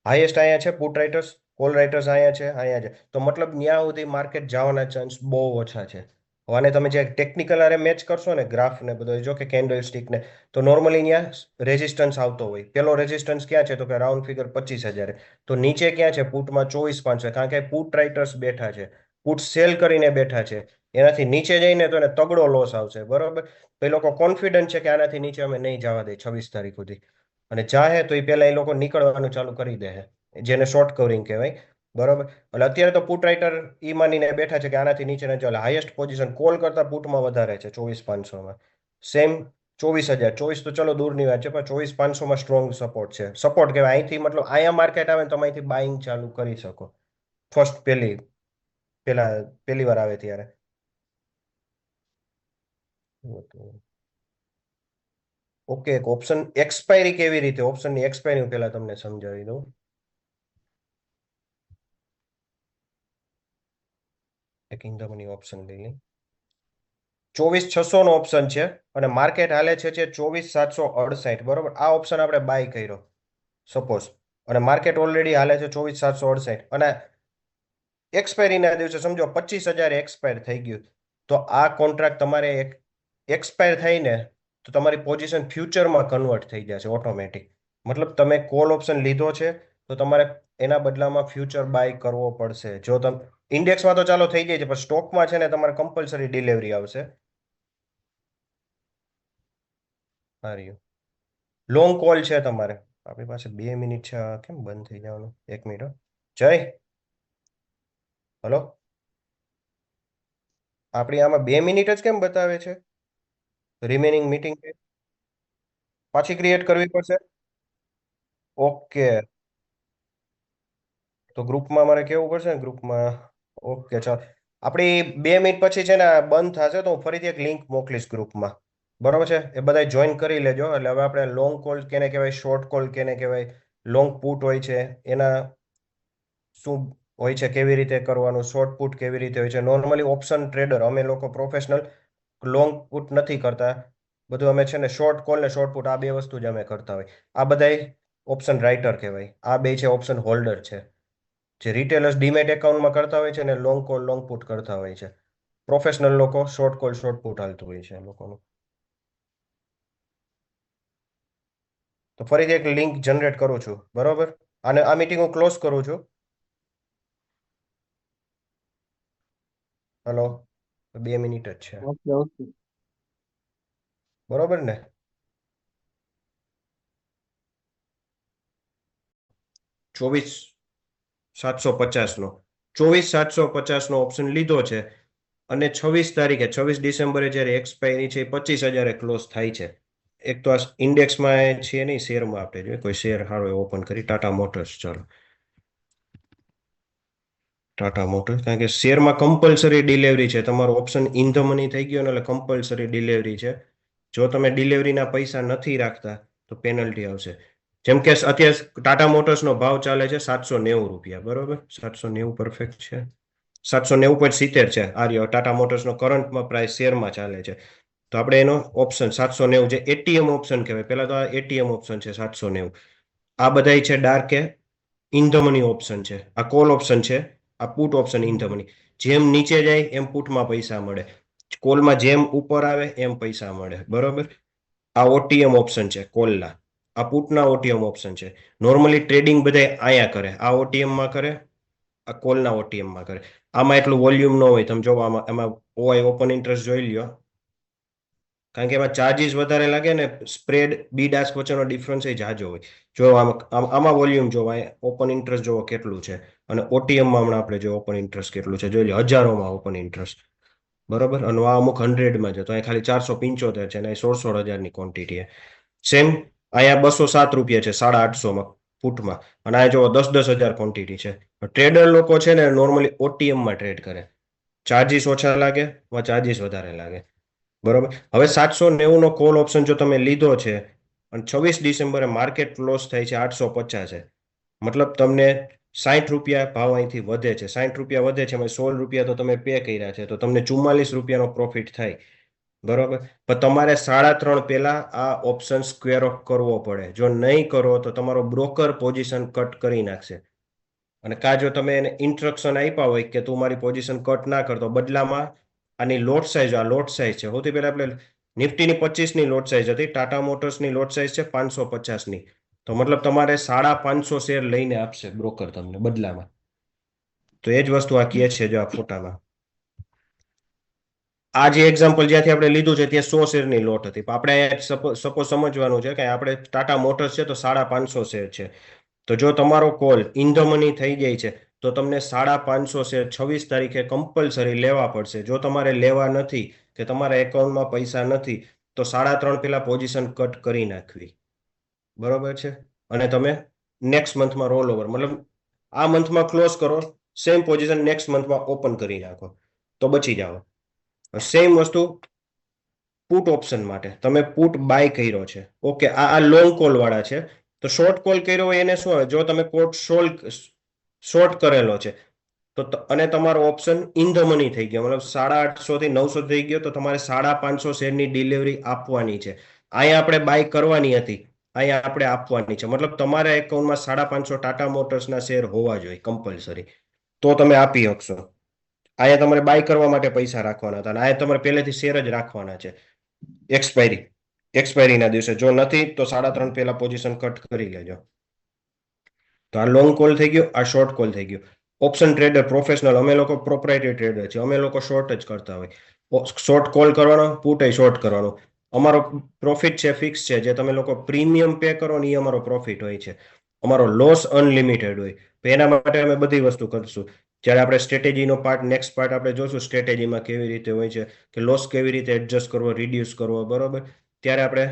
હાઈએસ્ટ અહીંયા છે પુટ રાઇટર્સ, કોલ રાઇટર્સ અહીંયા છે. તો મતલબ ત્યાં સુધી માર્કેટ જવાના ચાન્સ બહુ ઓછા છે. અને તમે જે ટેકનિકલ આરે મેચ કરશો ને ગ્રાફ ને બધો, જો કે કેન્ડલ સ્ટિક ને, તો નોર્મલી ત્યાં રેઝિસ્ટન્સ આવતો હોય. પેલો રેઝિસ્ટન્સ ક્યાં છે તો કે રાઉન્ડ ફિગર 25,000. તો નીચે ક્યાં છે? પુટમાં 24,500, કારણ કે પુટ રાઇટર્સ બેઠા છે, પુટ સેલ કરીને બેઠા છે. એનાથી નીચે જઈને તો એને તગડો લોસ આવશે બરોબર. તો એ લોકો કોન્ફિડન્ટ છે કે આનાથી નીચે અમે નહીં જવા દે 26 તારીખ સુધી, અને ચાહે તો એ પહેલા એ લોકો નીકળવાનું ચાલુ કરી દે, જેને શોર્ટ કવરિંગ કહેવાય બરોબર. એટલે અત્યારે તો પુટ રાઇટર ઈ માનીને બેઠા છે કે આનાથી નીચે ન ચાલે. હાઈએસ્ટ પોઝિશન કોલ કરતા પુટમાં વધારે છે 24,500માં. સેમ 24,000, 24 તો ચલો દૂરની વાત છે, પણ 24,500માં સ્ટ્રોંગ સપોર્ટ છે. સપોર્ટ કહેવાય. અહીંથી મતલબ અહીંયા માર્કેટ આવે ને તમે અહીંથી બાઇંગ ચાલુ કરી શકો ફર્સ્ટ પહેલી વાર આવે ત્યારે. ઓકે, એક ઓપ્શન એક્સપાયરી કેવી રીતે, ઓપ્શનની એક્સપાયરી હું પહેલા તમને સમજાવી દઉં. એક ઇન્કમની ઓપ્શન લઈ લઈ. 24,600 નો ઓપ્શન છે અને માર્કેટ હાલે છે 24,768, બરોબર. આ ઓપ્શન આપણે બાય કર્યો સપોઝ, અને માર્કેટ ઓલરેડી હાલે છે 24,768 અને એક્સપાયરીના દિવસે સમજો 25,000 એક્સપાયર થઈ ગયું, તો આ કોન્ટ્રાક્ટ તમારે એક્સપાયર થઈને તો તમારી પોઝિશન ફ્યુચરમાં કન્વર્ટ થઈ જશે ઓટોમેટિક. મતલબ તમે કોલ ઓપ્શન લીધો છે તો તમારે એના બદલામાં ફ્યુચર બાય કરવો પડશે. જો તમે ઇન્ડેક્સમાં તો ચાલો થઈ જાય છે, પણ સ્ટોકમાં છે ને તમારે કમ્પલસરી ડિલિવરી આવશે. લોંગ કોલ છે તમારે. આપણી પાસે 2 મિનિટ છે. કેમ બંધ થઈ જવાનું? 1 મિનિટ. જય, હલો. આપણી આમાં 2 મિનિટ જ કેમ બતાવે છે? રિમેનિંગ મીટિંગ પાછી ક્રિએટ કરવી પડશે. ઓકે, તો ગ્રુપમાં મારે કેવું પડશે ને ગ્રુપમાં. ઓકે, ચાલ. આપણી 2 મિનિટ પછી છે ને બંધ થશે તો હું ફરીથી એક લિંક મોકલીશ ગ્રુપમાં, બરોબર છે. એ બધા જોઈન કરી લેજો. એટલે હવે આપણે લોંગ કોલ કેને કહેવાય, શોર્ટ કોલ કેને કહેવાય, લોંગ પુટ હોય છે એના શું હોય છે, કેવી રીતે કરવાનું, શોર્ટ પુટ કેવી રીતે હોય છે. નોર્મલી ઓપ્શન ટ્રેડર અમે લોકો પ્રોફેશનલ લોંગ પુટ નથી કરતા. બધું અમે છે ને શોર્ટ કોલ ને શોર્ટ પુટ આ બે વસ્તુ જ અમે કરતા હોય. આ બધાય ઓપ્શન રાઇટર કહેવાય. આ બે છે ઓપ્શન હોલ્ડર છે. જે રિટેલર્સ ડીમેટ એકાઉન્ટમાં કરતા હોય છે ને લોંગ કોલ લોંગ પુટ કરતા હોય છે. પ્રોફેશનલ લોકો શોર્ટ કોલ શોર્ટ પુટ હાલતું હોય છે એ લોકોનું. તો ફરીથી એક લિંક જનરેટ કરું છું, બરોબર. અને આ મીટિંગ હું ક્લોઝ કરું છું. હલો, 2 મિનિટ જ છે, ઓકે ઓકે બરોબર ને. 24,750 નો 24,750 નો ઓપ્શન લીધો છે અને 26 તારીખે 26 ડિસેમ્બરે જ્યારે એક્સપાયરી છે 25,000 ક્લોઝ થાય છે. એક તો આ ઇન્ડેક્સમાં છે નહીં, શેરમાં આપણે જોઈએ કોઈ શેર સારો ઓપન કરી. ટાટા મોટર્સ, ચાલો ટાટા મોટર્સ, કારણ કે શેરમાં કમ્પલસરી ડિલિવરી છે. તમારો ઓપ્શન ઇન ધ મની થઈ ગયો ને એટલે કમ્પલસરી ડિલિવરી છે. જો તમે ડિલિવરીના પૈસા નથી રાખતા તો પેનલ્ટી આવશે. જેમ કે અત્યારે ટાટા મોટર્સનો ભાવ ચાલે છે 790 રૂપિયા, બરોબર. 790 પરફેક્ટ છે. 790.70 છે. આ રહ્યો ટાટા મોટર્સનો કરંટમાં પ્રાઇસ શેરમાં ચાલે છે. તો આપણે એનો ઓપ્શન 790 જે એટીએમ ઓપ્શન કહેવાય. પહેલા તો આ એટીએમ ઓપ્શન છે 790. આ બધા છે dark in the money option છે. આ કોલ ઓપ્શન છે. આ put option in the money. જેમ નીચે જાય એમ પુટમાં પૈસા મળે, કોલમાં જેમ ઉપર આવે એમ પૈસા મળે, બરોબર. આ ઓટીએમ ઓપ્શન છે કોલના. આ પુટના ઓટીએમ ઓપ્શન છે. નોર્મલી ટ્રેડિંગ બધા અહીંયા કરે, આ ઓટીએમમાં કરે, આ કોલના ઓટીએમમાં કરે. આમાં એટલું વોલ્યુમ ન હોય. તમે જો આમાં એમાં ઓઆઈ ઓપન ઇન્ટરેસ્ટ જોઈ લ્યો, કારણ કે એમાં ચાર્જીસ વધારે લાગે ને સ્પ્રેડ બી ડાસ્ક વચ્ચેનો ડિફરન્સ એ જાજો હોય. જો આમાં વોલ્યુમ જોવા, ઓપન ઇન્ટરેસ્ટ જોવો કેટલું છે, અને ઓટીએમમાં હમણાં આપણે જો ઓપન ઇન્ટરેસ્ટ કેટલું છે જોઈ લો, હજારોમાં ઓપન ઇન્ટરેસ્ટ, બરોબર. અને આ અમુક 100માં છે, તો અહીં ખાલી 475 છે અને 16,000ની ક્વોન્ટિટી. સેમ અહીંયા 207 રૂપિયા છે 850માં ફૂટમાં, અને આ જો 10,000 ક્વોન્ટિટી છે. ટ્રેડર લોકો છે ને નોર્મલી ઓટીએમમાં ટ્રેડ કરે. ચાર્જીસ ઓછા લાગે, ચાર્જીસ વધારે લાગે, બરોબર. હવે 790 નો કોલ ઓપ્શન જો તમે લીધો છે અને 26 ડિસેમ્બરે માર્કેટ ક્લોઝ થાય છે 850, મતલબ તમને 60 રૂપિયા ભાવ અહીંથી વધે છે. 60 રૂપિયા વધે છે, એમાં 16 રૂપિયા તો તમે પે કર્યા છે, તો તમને 44 રૂપિયાનો પ્રોફિટ થાય, બરોબર. પણ તમારે 3.5 પહેલા આ ઓપ્શન સ્ક્વેર ઓફ કરવો પડે. જો નહીં કરો તો તમારો બ્રોકર પોઝિશન કટ કરી નાખશે. અને જો તમે એને ઇન્સ્ટ્રક્શન આપ્યા હોય કે તું મારી પોઝિશન કટ ના કરતો, બદલામાં આની લોટ સાઇઝ, આ લોટ સાઇઝ છે. સૌથી પહેલા આપણે નિફ્ટીની 25ની લોટ સાઇઝ હતી, ટાટા મોટર્સની લોટ સાઇઝ છે 550ની. તો મતલબ તમારે 550 શેર લઈને આપશે બ્રોકર તમને બદલામાં. તો એ જ વસ્તુ આ કહે છે જો આ ફોટામાં. આ જે એક્ઝામ્પલ જ્યાંથી આપણે લીધું છે ત્યાં 100 શેરની લોટ હતી. આપણે સપોઝ સમજવાનું છે કે આપણે ટાટા મોટર્સ છે તો 550 શેર છે. તો જો તમારો કોલ ઇન ધ મની થઈ જાય છે તો તમને 550 શેર 26 તારીખે કમ્પલસરી લેવા પડશે. જો તમારે લેવા નથી કે તમારા એકાઉન્ટમાં પૈસા નથી તો 3.5 પહેલા પોઝિશન કટ કરી નાખવી, બરોબર છે. અને તમે નેક્સ્ટ મંથમાં રોલ ઓવર, મતલબ આ મંથમાં ક્લોઝ કરો, સેમ પોઝિશન નેક્સ્ટ મંથમાં ઓપન કરી નાખો તો બચી જાઓ. સેમ વસ્તુ પુટ ઓપ્શન માટે તમે પુટ બાય કર્યો છે. ઓકે, આ લોંગ કોલ વાળા છે. તો શોર્ટ કોલ કર્યો હોય એને શું આવે, જો તમે કોટ શોર્ટ કરેલો છે તો અને તમારો ઓપ્શન ઇન ધ મની થઈ ગયો, મતલબ 850 થી 900 થઈ ગયો, તો તમારે 550 શેરની ડિલિવરી આપવાની છે. અહીંયા આપણે બાય કરવાની હતી, અહીંયા આપણે આપવાની છે. મતલબ તમારા એકાઉન્ટમાં 550 ટાટા મોટર્સના શેર હોવા જોઈએ કમ્પલસરી, તો તમે આપી શકશો. અહીંયા તમારે બાય કરવા માટે પૈસા રાખવાના હતા અને અહીંયા તમારે પહેલેથી શેર જ રાખવાના છે. એક્સપાયરીના દિવસે જો નથી તો 3.5 પહેલા પોઝિશન કટ કરી લેજો. તો આ લોંગ કોલ થઈ ગયો, આ શોર્ટ કોલ થઈ ગયો. ઓપ્શન ટ્રેડર પ્રોફેશનલ, અમે લોકો પ્રોપ્રાઇટરી ટ્રેડર છે, અમે લોકો શોર્ટ જ કરતા હોય. શોર્ટ કોલ કરવાનો, પુટ એ શોર્ટ કરવાનો. અમારો પ્રોફિટ છે ફિક્સ છે, જે તમે લોકો પ્રીમિયમ પે કરો ને એ અમારો પ્રોફિટ હોય છે. અમારો લોસ અનલિમિટેડ હોય. તો એના માટે અમે બધી વસ્તુ કરશું. જ્યારે આપણે સ્ટ્રેટેજીનો પાર્ટ, નેક્સ્ટ પાર્ટ આપણે જોશું સ્ટ્રેટેજીમાં કેવી રીતે હોય છે, કે લોસ કેવી રીતે એડજસ્ટ કરવો, રિડ્યુસ કરવો, બરોબર. ત્યારે આપણે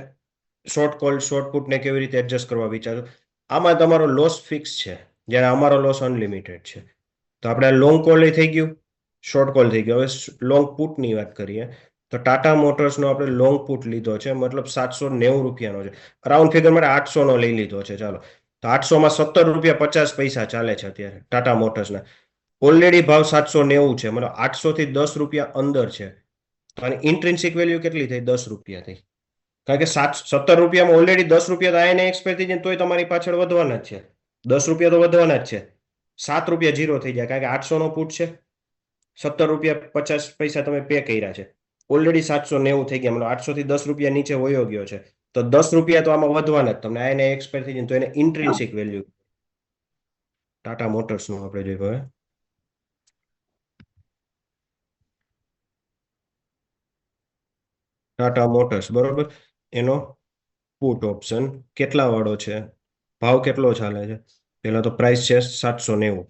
શોર્ટ કોલ, શોર્ટ પુટને કેવી રીતે એડજસ્ટ કરવા વિચારું. આમાં તમારો લોસ ફિક્સ છે, જ્યારે અમારો લોસ અનલિમિટેડ છે. તો આપણે લોંગ કોલ થઈ ગયું, શોર્ટ કોલ થઈ ગયો. હવે લોંગ પુટની વાત કરીએ તો ટાટા મોટર્સનો આપણે લોંગ પુટ લીધો છે, મતલબ 790 રૂપિયાનો છે. રાઉન્ડ ફિગર માટે 800 નો લઈ લીધો છે. ચાલો, તો 800 માં 17 રૂપિયા 50 પૈસા ચાલે છે અત્યારે ટાટા મોટર્સના. ઓલરેડી ભાવ 790 છે, મતલબ 800 થી 10 રૂપિયા અંદર છે. તો આની ઇન્ટ્રિન્સિક વેલ્યુ કેટલી થઈ? 10 રૂપિયા થઈ. કારણ કે 17 રૂપિયામાં ઓલરેડી 10 રૂપિયા તો આઈને એક્સપાયર થઈ જાય, તોય તમારી પાછળ વધવાના જ છે. 10 રૂપિયા તો વધવાના જ છે. 7 રૂપિયા જીરો થઈ જાય, કારણ કે 800 નો પુટ છે. 17 રૂપિયા 50 પૈસા તમે પે કર્યા છે. ઓલરેડી 790 થઈ ગયા, મતલબ 800 થી 10 રૂપિયા નીચે વયો ગયો છે. તો 10 રૂપિયા તો આમાં વધવાના જ તમને, આઈને એક્સપાયર થઈ જાય, તો એને ઇન્ટ્રિન્સિક વેલ્યુ ટાટા મોટર્સ નું આપણે જોઈએ હવે. ટાટા મોટર્સ, બરોબર. એનો પુટ ઓપ્શન કેટલા વાળો છે, ભાવ કેટલો ચાલે છે? પેલા તો પ્રાઇસ છે 790,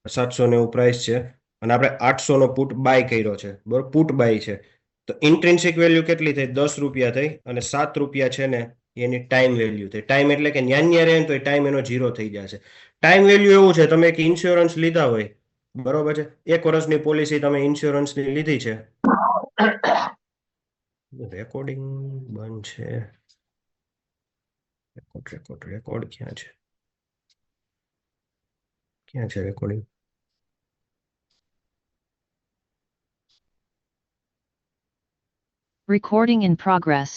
790 પ્રાઇસ છે, અને આપણે 800 નો પુટ બાય કર્યો છે, બરોબર. પુટ બાય છે, તો ઇન્ટ્રિન્સિક વેલ્યુ કેટલી થઈ? 10 રૂપિયા થઈ, અને 7 રૂપિયા છે ને એની ટાઈમ વેલ્યુ થઈ. ટાઈમ એટલે કે ન્યા રહે તો ટાઈમ એનો ઝીરો થઈ જશે. ટાઈમ વેલ્યુ એવું છે, તમે એક ઇન્સ્યોરન્સ લીધા હોય, બરોબર છે, 1 વર્ષની પોલિસી તમે ઇન્સ્યોરન્સની લીધી છે. રેકોર્ડિંગ બંધ છે. રેકોર્ડ ક્યાં છે? ક્યાં છે રેકોર્ડિંગ? Recording in progress.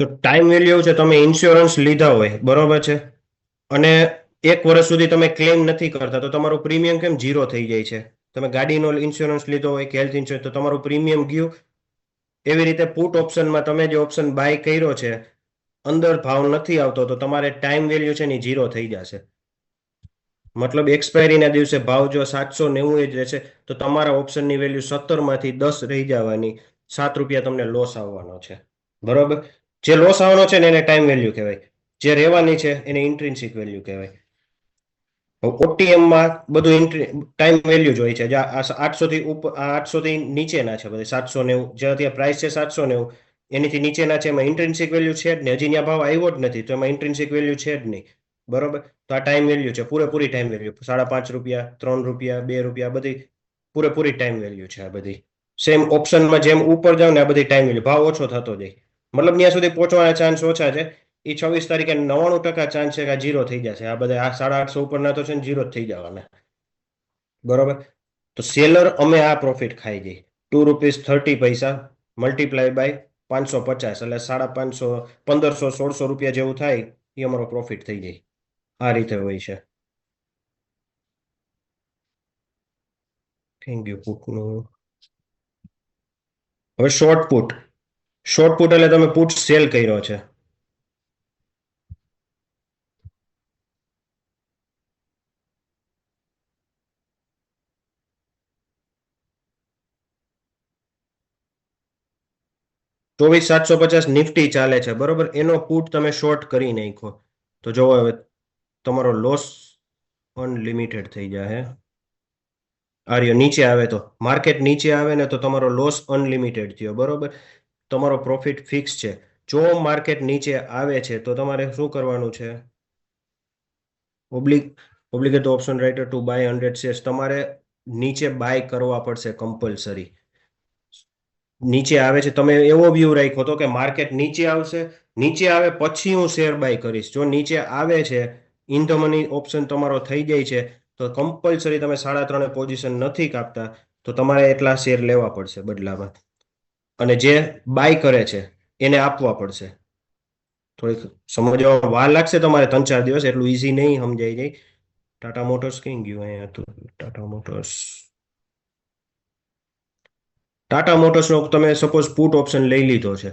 તો ટાઈમ વેલ્યુ એવું છે, તમે ઇન્સ્યોરન્સ લીધા હોય, બરોબર છે, અને 1 વર્ષ સુધી તમે ક્લેમ નથી કરતા, તો તમારું પ્રીમિયમ કેમ ઝીરો થઈ જાય છે? તમે ગાડીનો ઇન્સ્યોરન્સ લીધો હોય કે હેલ્થ ઇન્સ્યોરન્સ, તો તમારું પ્રીમિયમ ગયું. એવી રીતે પુટ ઓપ્શનમાં તમે જે ઓપ્શન બાય કર્યો છે, અંદર ભાવ નથી આવતો, તો તમારે ટાઈમ વેલ્યુ છે ને ઝીરો થઈ જશે. મતલબ એક્સપાયરીના દિવસે ભાવ જો 790 જ રહેશે, તો તમારા ઓપ્શનની વેલ્યુ 17 માંથી 10 રહી જવાની, 7 રૂપિયા તમને લોસ આવવાનો છે, બરોબર. જે લોસ આવવાનો છે ને એને ટાઈમ વેલ્યુ કહેવાય, જે રહેવાની છે એને ઇન્ટ્રિન્સિક વેલ્યુ કહેવાય. ઓટીએમમાં બધું ટાઈમ વેલ્યુ જ હોય છે. 800 થી ઉપર, 800 થી નીચેના છે બધા 790, જે અત્યારે પ્રાઇસ છે 790, એનીથી નીચેના છે, એમાં ઇન્ટ્રિન્સિક વેલ્યુ છે જ નહીં. હજી ત્યાં ભાવ આવ્યો જ નથી, તો એમાં ઇન્ટ્રિન્સિક વેલ્યુ છે જ નહીં, બરોબર. તો આ ટાઈમ વેલ્યુ છે, પૂરેપૂરી ટાઈમ વેલ્યુ. 5.5 રૂપિયા, 3 રૂપિયા, 2 રૂપિયા, બધી પૂરેપૂરી ટાઈમ વેલ્યુ છે આ બધી. સેમ ઓપ્શનમાં જેમ ઉપર જાવ ને આ બધી ટાઈમ વેલ્યુ, ભાવ ઓછો થતો જાય, મતલબ ત્યાં સુધી પહોંચવાના ચાન્સ ઓછા છે. એ 26 તારીખે 99% ચાન્સ છે કે આ ઝીરો થઈ જશે. આ બધા આ 850 ઉપરના તો છે ને ઝીરો થઈ જવાના, બરોબર. તો સેલર અમે આ પ્રોફિટ ખાઈ જઈએ, ₹2.30 મલ્ટીપ્લાય બાય 550, એટલે 550, 1500, 1600 રૂપિયા જેવું થાય, એ અમારો પ્રોફિટ થઈ જાય. આ રીતે હોય છે. થેન્ક યુ પુટનું. હવે શોર્ટ પુટ. શોર્ટ પુટ એટલે તમે પુટ સેલ કર્યો છે. ₹24,750 નિફ્ટી ચાલે છે, બરોબર. એનો પુટ તમે શોર્ટ કરી નાખો, તો જોવો હવે તમારો લોસ અનલિમિટેડ થઈ જાય. આર્યો નીચે આવે, તો માર્કેટ નીચે આવે ને તો તમારો લોસ અનલિમિટેડ થયો, બરોબર. તમારો પ્રોફિટ ફિક્સ છે. જો માર્કેટ નીચે આવે છે તો તમારે શું કરવાનું છે? Obligate option writer to buy 100 shares. તમારે નીચે બાય કરવા પડશે કમ્પલસરી. નીચે આવે છે, તમે એવો વ્યૂ રાખ્યો હતો કે માર્કેટ નીચે આવશે, નીચે આવે પછી હું શેર બાય કરીશ. જો નીચે આવે છે, ઇન ધ મની ઓપ્શન તમારો થઈ જાય છે, તો કમ્પલસરી તમે 3.5 પોઝિશન નથી કાપતા તો તમારે એટલા શેર લેવા પડશે બદલામાં. અને જે બાય કરે છે એને આપવા પડશે. થોડીક સમજવામાં વાર લાગશે તમારે, 3-4 દિવસ, એટલું ઈઝી નહીં સમજાઈ જાય. ટાટા મોટર્સ કઈ ગયું? અહીંયા હતું ટાટા મોટર્સ. ટાટા મોટર્સનો તમે સપોઝ પુટ ઓપ્શન લઈ લીધો છે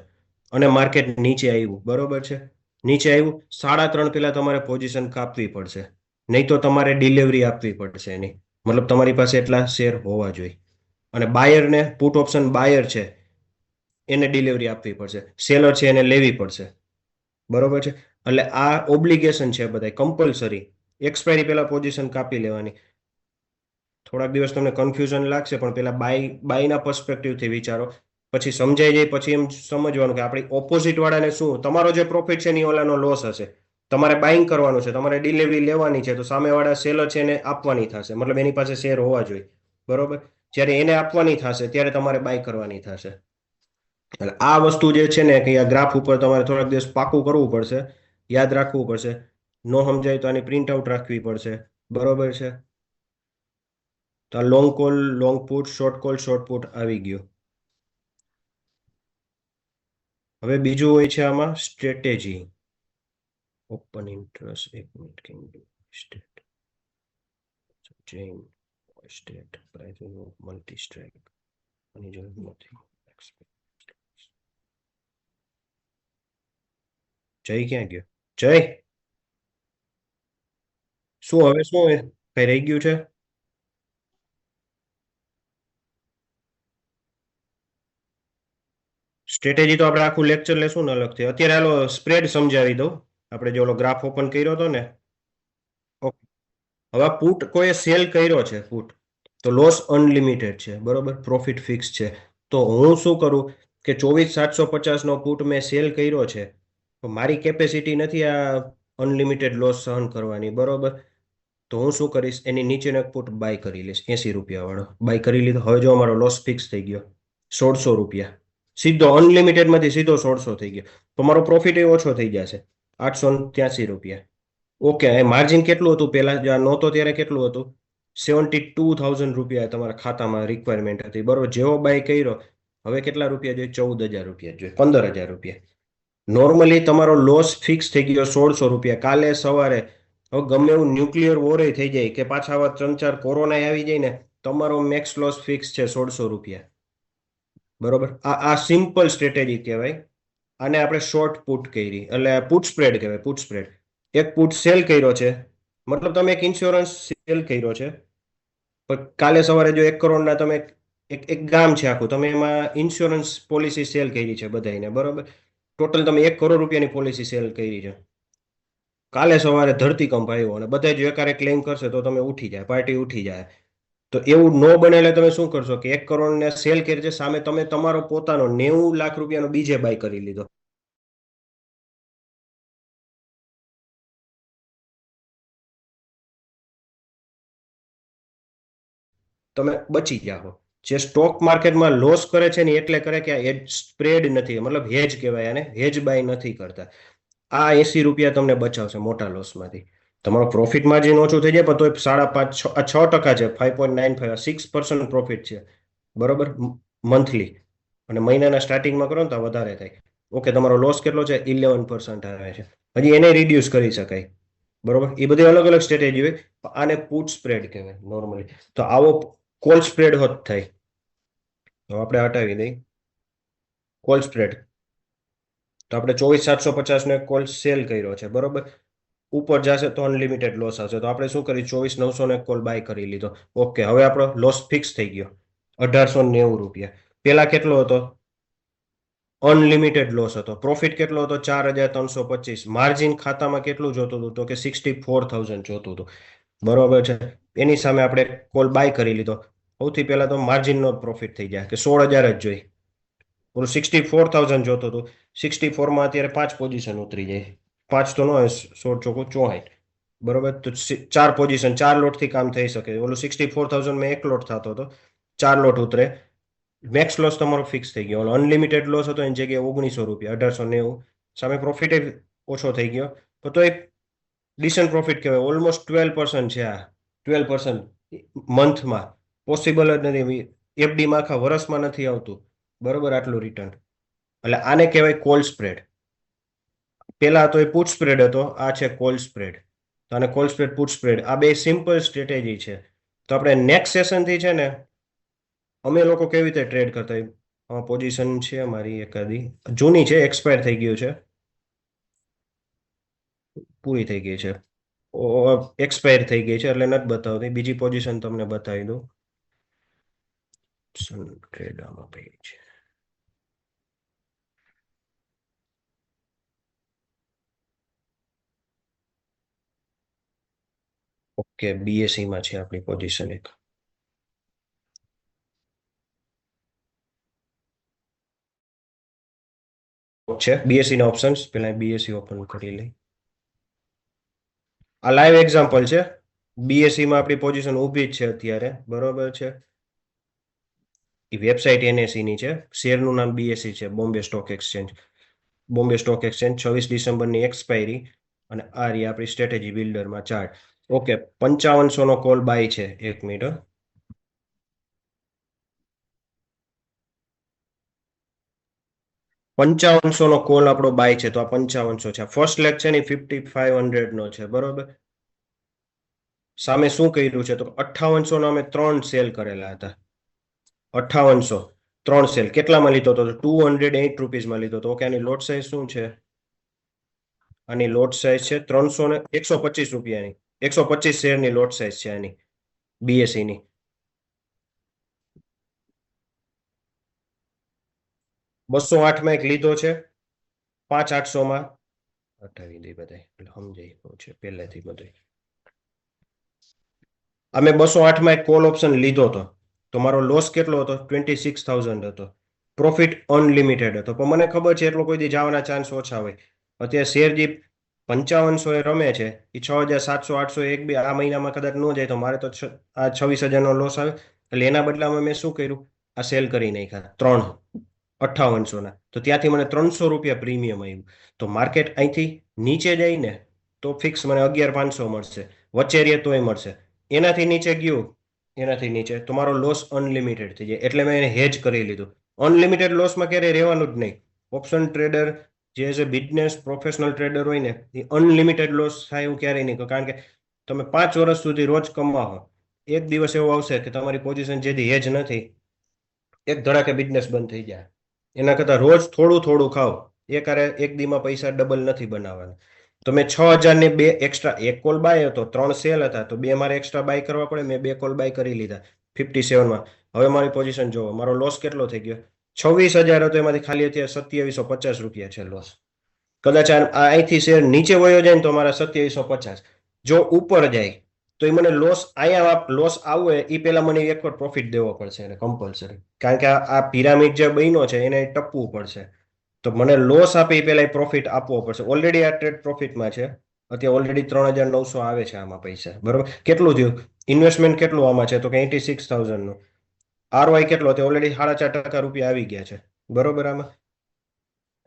અને માર્કેટ નીચે આવ્યું, બરોબર છે, નીચે આવ્યું 3.5 પહેલા તમારે પોઝિશન કાપવી પડશે, નહીં તો તમારે ડિલિવરી આપવી પડશે એની. મતલબ તમારી પાસે એટલા શેર હોવા જોઈએ. અને બાયરને પુટ ઓપ્શન બાયર છે એને ડિલિવરી આપવી પડશે, સેલર છે એને લેવી પડશે, બરોબર છે. એટલે આ ઓબ્લિગેશન છે બધા કમ્પલસરી. એક્સપાયરી પહેલા પોઝિશન કાપી લેવાની. થોડાક દિવસ તમને કન્ફ્યુઝન લાગશે, પણ પેલા બાયના પર્સપેક્ટિવથી વિચારો, પછી સમજાઈ જાય. પછી એમ સમજવાનું કે આપણી ઓપોઝિટ વાળાને શું, તમારો જે પ્રોફિટ છે એની ઓલાનો લોસ હશે. તમારે બાઇંગ કરવાનું છે, તમારે ડિલિવરી લેવાની છે, તો સામેવાળા સેલર છે એને આપવાની થશે, મતલબ એની પાસે શેર હોવા જોઈએ, બરોબર. જ્યારે એને આપવાની થશે ત્યારે તમારે બાય કરવાની થશે. એટલે આ વસ્તુ જે છે ને કે આ ગ્રાફ ઉપર તમારે થોડાક દિવસ પાકું કરવું પડશે, યાદ રાખવું પડશે. નો સમજાય તો આની પ્રિન્ટ આઉટ રાખવી પડશે, બરોબર છે. તો long call long put, short call short put આવી ગયું. હવે બીજું હોય છે આમાં સ્ટ્રેટેજી. ઓપન ઇન્ટરેસ્ટ, એક મિનિટ, કેમ state chain state pricing multi strike આની જરૂર નથી. જય ક્યાં ગયો? જય, શું હવે શું કઈ રહી ગયું છે? સ્ટ્રેટેજી તો આપણે આખું લેક્ચર લેશું ને અલગથી. અત્યારે હાલો સ્પ્રેડ સમજાવી દઉં. આપણે જે ઓલો ગ્રાફ ઓપન કર્યો હતો ને, ઓકે. હવે પુટ કોઈ સેલ કર્યો છે પુટ, તો લોસ અનલિમિટેડ છે, બરોબર, પ્રોફિટ ફિક્સ છે. તો હું શું કરું કે 24,750 નો પુટ મેં સેલ કર્યો છે, તો મારી કેપેસિટી નથી આ અનલિમિટેડ લોસ સહન કરવાની, બરોબર. તો હું શું કરીશ, એની નીચેનો એક પુટ બાય કરી લઈશ, 80 રૂપિયા વાળો બાય કરી લીધો. હવે જો અમારો લોસ ફિક્સ થઈ ગયો 1,600 રૂપિયા, સીધો અનલિમિટેડ માંથી સીધો 1,600 થઈ ગયો. તો મારો પ્રોફિટ એ ઓછો થઈ જશે, 883 રૂપિયા. ઓકે, માર્જિન કેટલું હતું પહેલા જ્યાં નહોતો ત્યારે? કેટલું હતું? 72,000 રૂપિયા તમારા ખાતામાં રિક્વાયરમેન્ટ હતી, બરોબર. જેવો બાય કર્યો, હવે કેટલા રૂપિયા જોઈએ? 14,000 રૂપિયા જોઈએ, 15,000 રૂપિયા. નોર્મલી તમારો લોસ ફિક્સ થઈ ગયો 1,600 રૂપિયા. કાલે સવારે હવે ગમે એવું ન્યુક્લિયર વોર થઈ જાય કે પાછા આવા 3-4 કોરોના આવી જાય ને, તમારો મેક્સ લોસ ફિક્સ છે 1,600 રૂપિયા, બરોબર. આ સિમ્પલ સ્ટ્રેટેજી કહેવાય. આને આપણે શોર્ટ પુટ કરી, એટલે પુટ સ્પ્રેડ કહેવાય. પુટ સ્પ્રેડ, એક પુટ સેલ કર્યો છે, મતલબ તમે એક ઇન્સ્યોરન્સ સેલ કર્યો છે, પણ કાલે સવારે જો 1 કરોડના તમે એક ગામ છે આખું, તમે એમાં ઇન્સ્યોરન્સ પોલિસી સેલ કરી છે બધાને, બરોબર. ટોટલ તમે 1 કરોડ રૂપિયાની પોલિસી સેલ કરી છે. કાલે સવારે ધરતીકંપ આવ્યો અને બધા જ એકારે ક્લેમ કરશે તો તમે ઉઠી જાય, પાર્ટી ઉઠી જાય. તો એવું ન બને એટલે તમે શું કરશો કે 1 કરોડને સેલ કરી છે, સામે તમે તમારો પોતાનો 90 લાખ રૂપિયાનો બીજે બાય કરી લીધો. તમે બચી જાઓ. જે સ્ટોક માર્કેટમાં લોસ કરે છે ને એટલે કરે કે આ સ્પ્રેડ નથી, મતલબ હેજ કહેવાય આને, હેજ બાય નથી કરતા. આ 80 રૂપિયા તમને બચાવશે મોટા લોસમાંથી. તમારો પ્રોફિટ માર્જિન ઓછું થઈ જાય, પણ તો 5.5 6% છે, 5.95 6% પ્રોફિટ છે, બરોબર, મંથલી. અને મહિનાના સ્ટાર્ટિંગમાં કરો ને તો વધારે થાય. ઓકે, તમારો લોસ કેટલો છે? 11% આવે છે. હજી એને રિડ્યુસ કરી શકાય, બરોબર. એ બધી અલગ અલગ સ્ટ્રેટેજી હોય. આને પુટ સ્પ્રેડ કહેવાય નોર્મલી. તો આવો કોલ સ્પ્રેડ હોત થાય. તો આપણે હટાવી દઈ કોલ સ્પ્રેડ. તો આપણે 24,750 નો એક કોલ સેલ કર્યો છે, બરોબર. ઉપર જશે તો અનલિમિટેડ લોસ આવશે, તો આપણે શું કર્યું? 24,900 નો એક કોલ બાય કરી લીધો. ઓકે, હવે આપણો લોસ ફિક્સ થઈ ગયો 1,890 રૂપિયા. પેલા કેટલો હતો? અનલિમિટેડ લોસ હતો. પ્રોફિટ કેટલો હતો? 4,325. માર્જિન ખાતામાં કેટલું જોતું હતું? તો કે 64,000 જોતું હતું, બરોબર છે. એની સામે આપણે કોલ બાય કરી લીધો. સૌથી પહેલા તો માર્જિનનો પ્રોફિટ થઈ જાય કે 16,000 જ જોઈ. ઓલું 64,000 જોતું હતું, 64માં અત્યારે 5 પોઝિશન ઉતરી જાય. 5 તો ન હોય, 16 ચોખ્ખું 64. બરોબર, તો 4 પોઝિશન 4 લોટથી કામ થઈ શકે. ઓલું 64,000 માં 1 લોટ થતો હતો, 4 લોટ ઉતરે. મેક્સ લોસ તમારો ફિક્સ થઈ ગયો. અનલિમિટેડ લોસ હતો એની જગ્યાએ ₹1900, 1890. સામે પ્રોફિટ ઓછો થઈ ગયો, તો એક ડિસન્ટ પ્રોફિટ કહેવાય. ઓલમોસ્ટ 12% છે આ. 12% મંથમાં પોસિબલ જ નથી. એફડીમાં આખા વર્ષમાં નથી આવતું, બરોબર, આટલું રિટર્ન. એટલે આને કહેવાય કોલ સ્પ્રેડ. પેલા તો એ પુટ સ્પ્રેડ હતો, આ છે કોલ સ્પ્રેડ. તો આને કોલ સ્પ્રેડ, પુટ સ્પ્રેડ, આ બે સિમ્પલ સ્ટ્રેટેજી છે. તો આપણે નેક્સ્ટ સેશનથી છે ને, અમે લોકો કેવી રીતે ટ્રેડ કરતા હોય. પોઝિશન છે અમારી એકાદી જૂની છે, એક્સપાયર થઈ ગયું છે, પૂરી થઈ ગઈ છે, એક્સપાયર થઈ ગઈ છે, એટલે નથી બતાવતી. બીજી પોઝિશન તમને બતાવી દઉં. ટ્રેડ આમાં પડી છે. ઓકે, બીએસસી માં છે આપણી પોઝિશન એક. છે બીએસસી ના ઓપ્શન્સ. પેલા બીએસસી ઓપન કરી લઈ. આ લાઈવ એક્ઝામ્પલ છે. બીએસસી માં આપણી પોઝિશન ઊભી જ છે અત્યારે, બરોબર છે. એ વેબસાઇટ એનએસઈ ની છે. શેરનું નામ બીએસસી છે, Bombay stock exchange. Bombay stock exchange 26 ડિસેમ્બરની એક્સપાયરી. અને આ રહી આપણી સ્ટ્રેટેજી બિલ્ડરમાં ચાર્ટ. ઓકે, 5500 નો કોલ બાય છે. 1 મિનિટ. 5500 નો કોલ આપણો બાય છે, તો આ 5500 છે. ફર્સ્ટ લેગ છે ને 5500 નો છે, બરોબર. સામે શું કર્યું છે, તો 5800 નો અમે 3 સેલ કરેલા હતા. 5800 3 સેલ કેટલામાં લીધો હતો? ₹208 લીધો હતો. ઓકે, આની લોટ સાઇઝ શું છે? આની લોટ સાઇઝ છે 125 રૂપિયાની. 125 શેરની લોટ સાઇઝ છે આની, બીએસસી ની. 208 માં એક લીધો છે, 5800 માં હટાવી દઈ બધા, એટલે સમજાય છે પહેલેથી બધું. અમે 208 માં એક કોલ ઓપ્શન લીધો હતો, તો મારો લોસ કેટલો હતો? 26,000 હતો. પ્રોફિટ અનલિમિટેડ હતો, પણ મને ખબર છે એટલો કોઈ દી જવાના ચાન્સ ઓછા હોય. અત્યારે શેર જે 5500 એ રમે છે, એ 6,700 800 એક બે આ મહિનામાં કદાચ ન જાય, તો મારે તો આ 26,000 નો લોસ આવે. એટલે એના બદલામાં મેં શું કર્યું? આ સેલ કરી નાખ્યા 3 5800 ના. તો ત્યાંથી મને ₹300 પ્રીમિયમ આવ્યું. તો માર્કેટ અહીંથી નીચે જાય ને તો ફિક્સ મને 11,500 મળશે, વચ્ચે રહીએ તોય મળશે. એનાથી નીચે ગયું, એનાથી નીચે, તો મારો લોસ અનલિમિટેડ થઈ જાય. એટલે મેં એને હેજ કરી લીધું. અનલિમિટેડ લોસમાં ક્યારેય રહેવાનું જ નહીં. ઓપ્શન ટ્રેડર જે as a business professional trader હોય ને, એ અનલિમિટેડ લોસ થાય એવું ક્યારેય નહીં. કારણ કે તમે 5 વર્ષ સુધી રોજ કમાવો, એક દિવસ એવો આવશે કે તમારી પોઝિશન જેથી હેજ નથી, એક ધડાકે બિઝનેસ બંધ થઈ જાય. એના કરતાં રોજ થોડું થોડું ખાઓ. એક દીમાં પૈસા ડબલ નથી બનાવવાના. તો મેં 6,000 ને 2 એક્સ્ટ્રા, એક કોલ બાય હતો, 3 સેલ હતા, તો 2 મારે એક્સ્ટ્રા બાય કરવા પડે. મેં 2 કોલ બાય કરી લીધા 57 માં. હવે મારી પોઝિશન જોવો, મારો લોસ કેટલો થઈ ગયો? 26,000 હતો, એમાંથી ખાલી અત્યારે ₹2750 છે લોસ. કદાચ અહીંથી શેર નીચે વયો જાય ને તો મારા 2750. જો ઉપર જાય તો એ મને લોસ, અહીંયા લોસ આવવો એ પહેલા મને એક વાર પ્રોફિટ દેવો પડશે એને કમ્પલસરી. કારણ કે આ પિરામિડ જે બન્યો છે એને ટપવું પડશે. તો મને લોસ આપે એ પહેલા પ્રોફિટ આપવો પડશે. ઓલરેડી આ ટ્રેડ પ્રોફિટમાં છે. અત્યારે ઓલરેડી 3,900 આવે છે આમાં પૈસા, બરોબર. કેટલું થયું ઇન્વેસ્ટમેન્ટ? કેટલું આમાં છે? તો કે 86,000 નું. આરઓઆઈ કેટલો? તે ઓલરેડી 4.5% રૂપિયા આવી ગયા છે, બરોબર. આમાં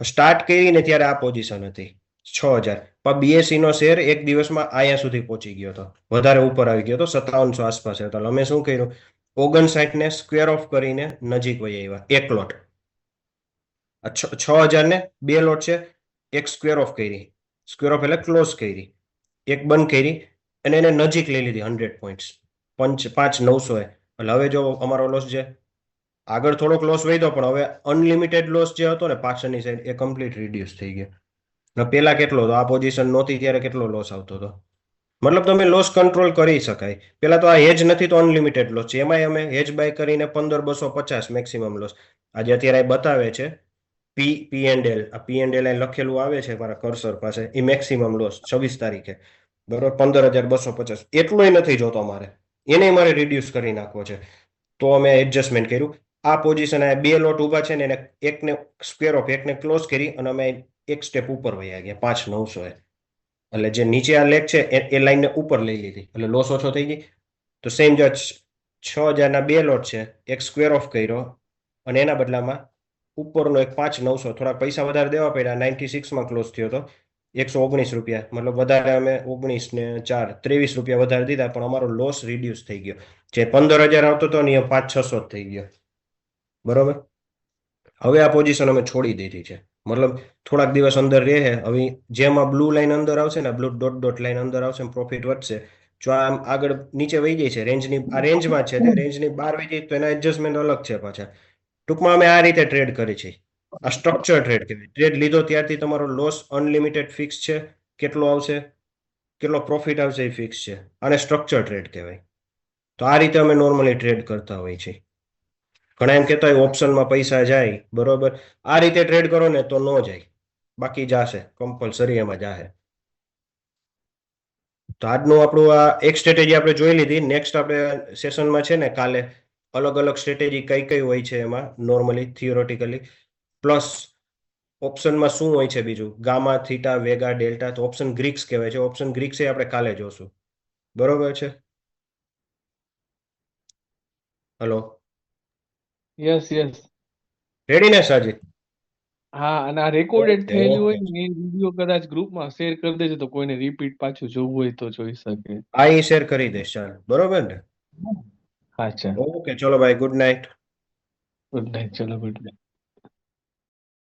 સ્ટાર્ટ કરીને ત્યારે આ પોઝિશન હતી 6,000. પણ બીએસસી નો શેર એક દિવસમાં અહીંયા સુધી પહોંચી ગયો હતો, વધારે ઉપર આવી ગયો હતો, 5700 આસપાસ હતો. અમે શું કર્યું? 59 ને સ્ક્વેર ઓફ કરીને નજીક વહી આવ્યા. એક લોટ 6,000 ને 2 લોટ છે, એક સ્ક્વેર ઓફ કરી. સ્ક્વેર ઓફ એટલે ક્લોઝ કરી, એક બંધ કરી, અને એને નજીક લઈ લીધી 100 પોઈન્ટ્સ 5,900. એટલે હવે જો અમારો લોસ છે, આગળ થોડોક લોસ વધ્યો, પણ હવે અનલિમિટેડ લોસ જે હતો ને પાછળની સાઈડ, એ કમ્પ્લીટ રિડ્યુસ થઈ ગયો. પેલા કેટલો હતો? આ પોઝિશન નહોતી ત્યારે કેટલો લોસ આવતો હતો? મતલબ તમે લોસ કંટ્રોલ કરી શકાય. પેલા તો આ હેજ નથી તો અનલિમિટેડ લોસ છે. એમાંય અમે હેજ બાય કરીને 15,250 મેક્સિમમ લોસ. આજે અત્યારે બતાવે છે પી એન્ડ એલ. આ પી એન્ડ એલ લખેલું આવે છે મારા કર્સર પાસે, એ મેક્સિમમ લોસ 26 તારીખે, બરોબર, 15,250. એટલું નથી જોતો મારે, એને મારે રિડ્યુસ કરી નાખવો છે. તો અમે એડજસ્ટમેન્ટ કર્યું. આ પોઝિશન આ 2 લોટ ઉભા છે ને, એને એકને સ્ક્વેર ઓફ, એકને ક્લોઝ કરી, અને અમે એક સ્ટેપ ઉપર વહ્યા ગયા 5,900. એટલે જે નીચે આ લેગ છે એ લાઈનને ઉપર લઈ લીધી એટલે લોસ ઓછો થઈ ગઈ. તો સેમ જો 6,000ના બે લોટ છે, એક સ્ક્વેર ઓફ કર્યો અને એના બદલામાં ઉપરનો એક 5,900 થોડા પૈસા વધારે દેવા પડ્યા. 96માં ક્લોઝ થયો હતો, 119 રૂપિયા, મતલબ વધારે અમે 19 ને 4 23 રૂપિયા વધારે દીધા, પણ અમારો લોસ રિડ્યુસ થઈ ગયો. જે 15,000 આવતો હતો ને એ 5,600 થઈ ગયો. બરોબર. હવે આ પોઝિશન અમે છોડી દીધી છે, મતલબ થોડાક દિવસ અંદર રહે. હવે જેમ આ બ્લુ લાઈન અંદર આવશે ને, બ્લુ ડોટ ડોટ લાઈન અંદર આવશે, પ્રોફિટ વધશે. જો આમ આગળ નીચે વહી જાય છે રેન્જની, આ રેન્જમાં છે, રેન્જની બહાર વહી જાય તો એના એડજસ્ટમેન્ટ અલગ છે પાછા. ટૂંકમાં અમે આ રીતે ટ્રેડ કરી છે. આ સ્ટ્રક્ચર ટ્રેડ કહેવાય. ટ્રેડ લીધો ત્યારથી તમારો લોસ અનલિમિટેડ ફિક્સ છે, કેટલો આવશે, કેટલો પ્રોફિટ આવશે એ ફિક્સ છે. આને સ્ટ્રક્ચર ટ્રેડ કહેવાય. તો આ રીતે અમે નોર્મલી ટ્રેડ કરતા હોઈએ છીએ. ઘણા એમ કહેતા હોય ઓપ્શનમાં પૈસા જાય, બરોબર. આ રીતે ટ્રેડ કરો ને તો ન જાય, બાકી જાશે, કમ્પલસરી એમાં જાશે. તો આજનું આપણું આ એક સ્ટ્રેટેજી આપણે જોઈ લીધી. નેક્સ્ટ આપણે સેશનમાં છે ને કાલે અલગ અલગ સ્ટ્રેટેજી કઈ કઈ હોય છે એમાં નોર્મલી થિયોરેટિકલી, પ્લસ ઓપ્શનમાં શું હોય છે બીજું, ગામા, થીટા, વેગા, ડેલ્ટા. તો ઓપ્શન ગ્રીક્સ કહેવાય છે. ઓપ્શન ગ્રીક્સ એ આપણે કાલે જોશું. બરોબર છે. Hello, yes yes. રેડી ને સાજી? હા, અને આ રેકોર્ડેડ ઓકે થયેલું ઓકે. હોય ને એ વિડીયો કદાચ ગ્રુપમાં શેર કરી દેજો તો કોઈને રિપીટ પાછું જોવું હોય તો જોઈ શકે. આ ઈ શેર કરી દઈશ, ચાલ. બરોબર ને? અચ્છા, ઓકે ચલો ભાઈ, ગુડ નાઇટ. ગુડ નાઇટ, ચલો ગુડ નાઇટ.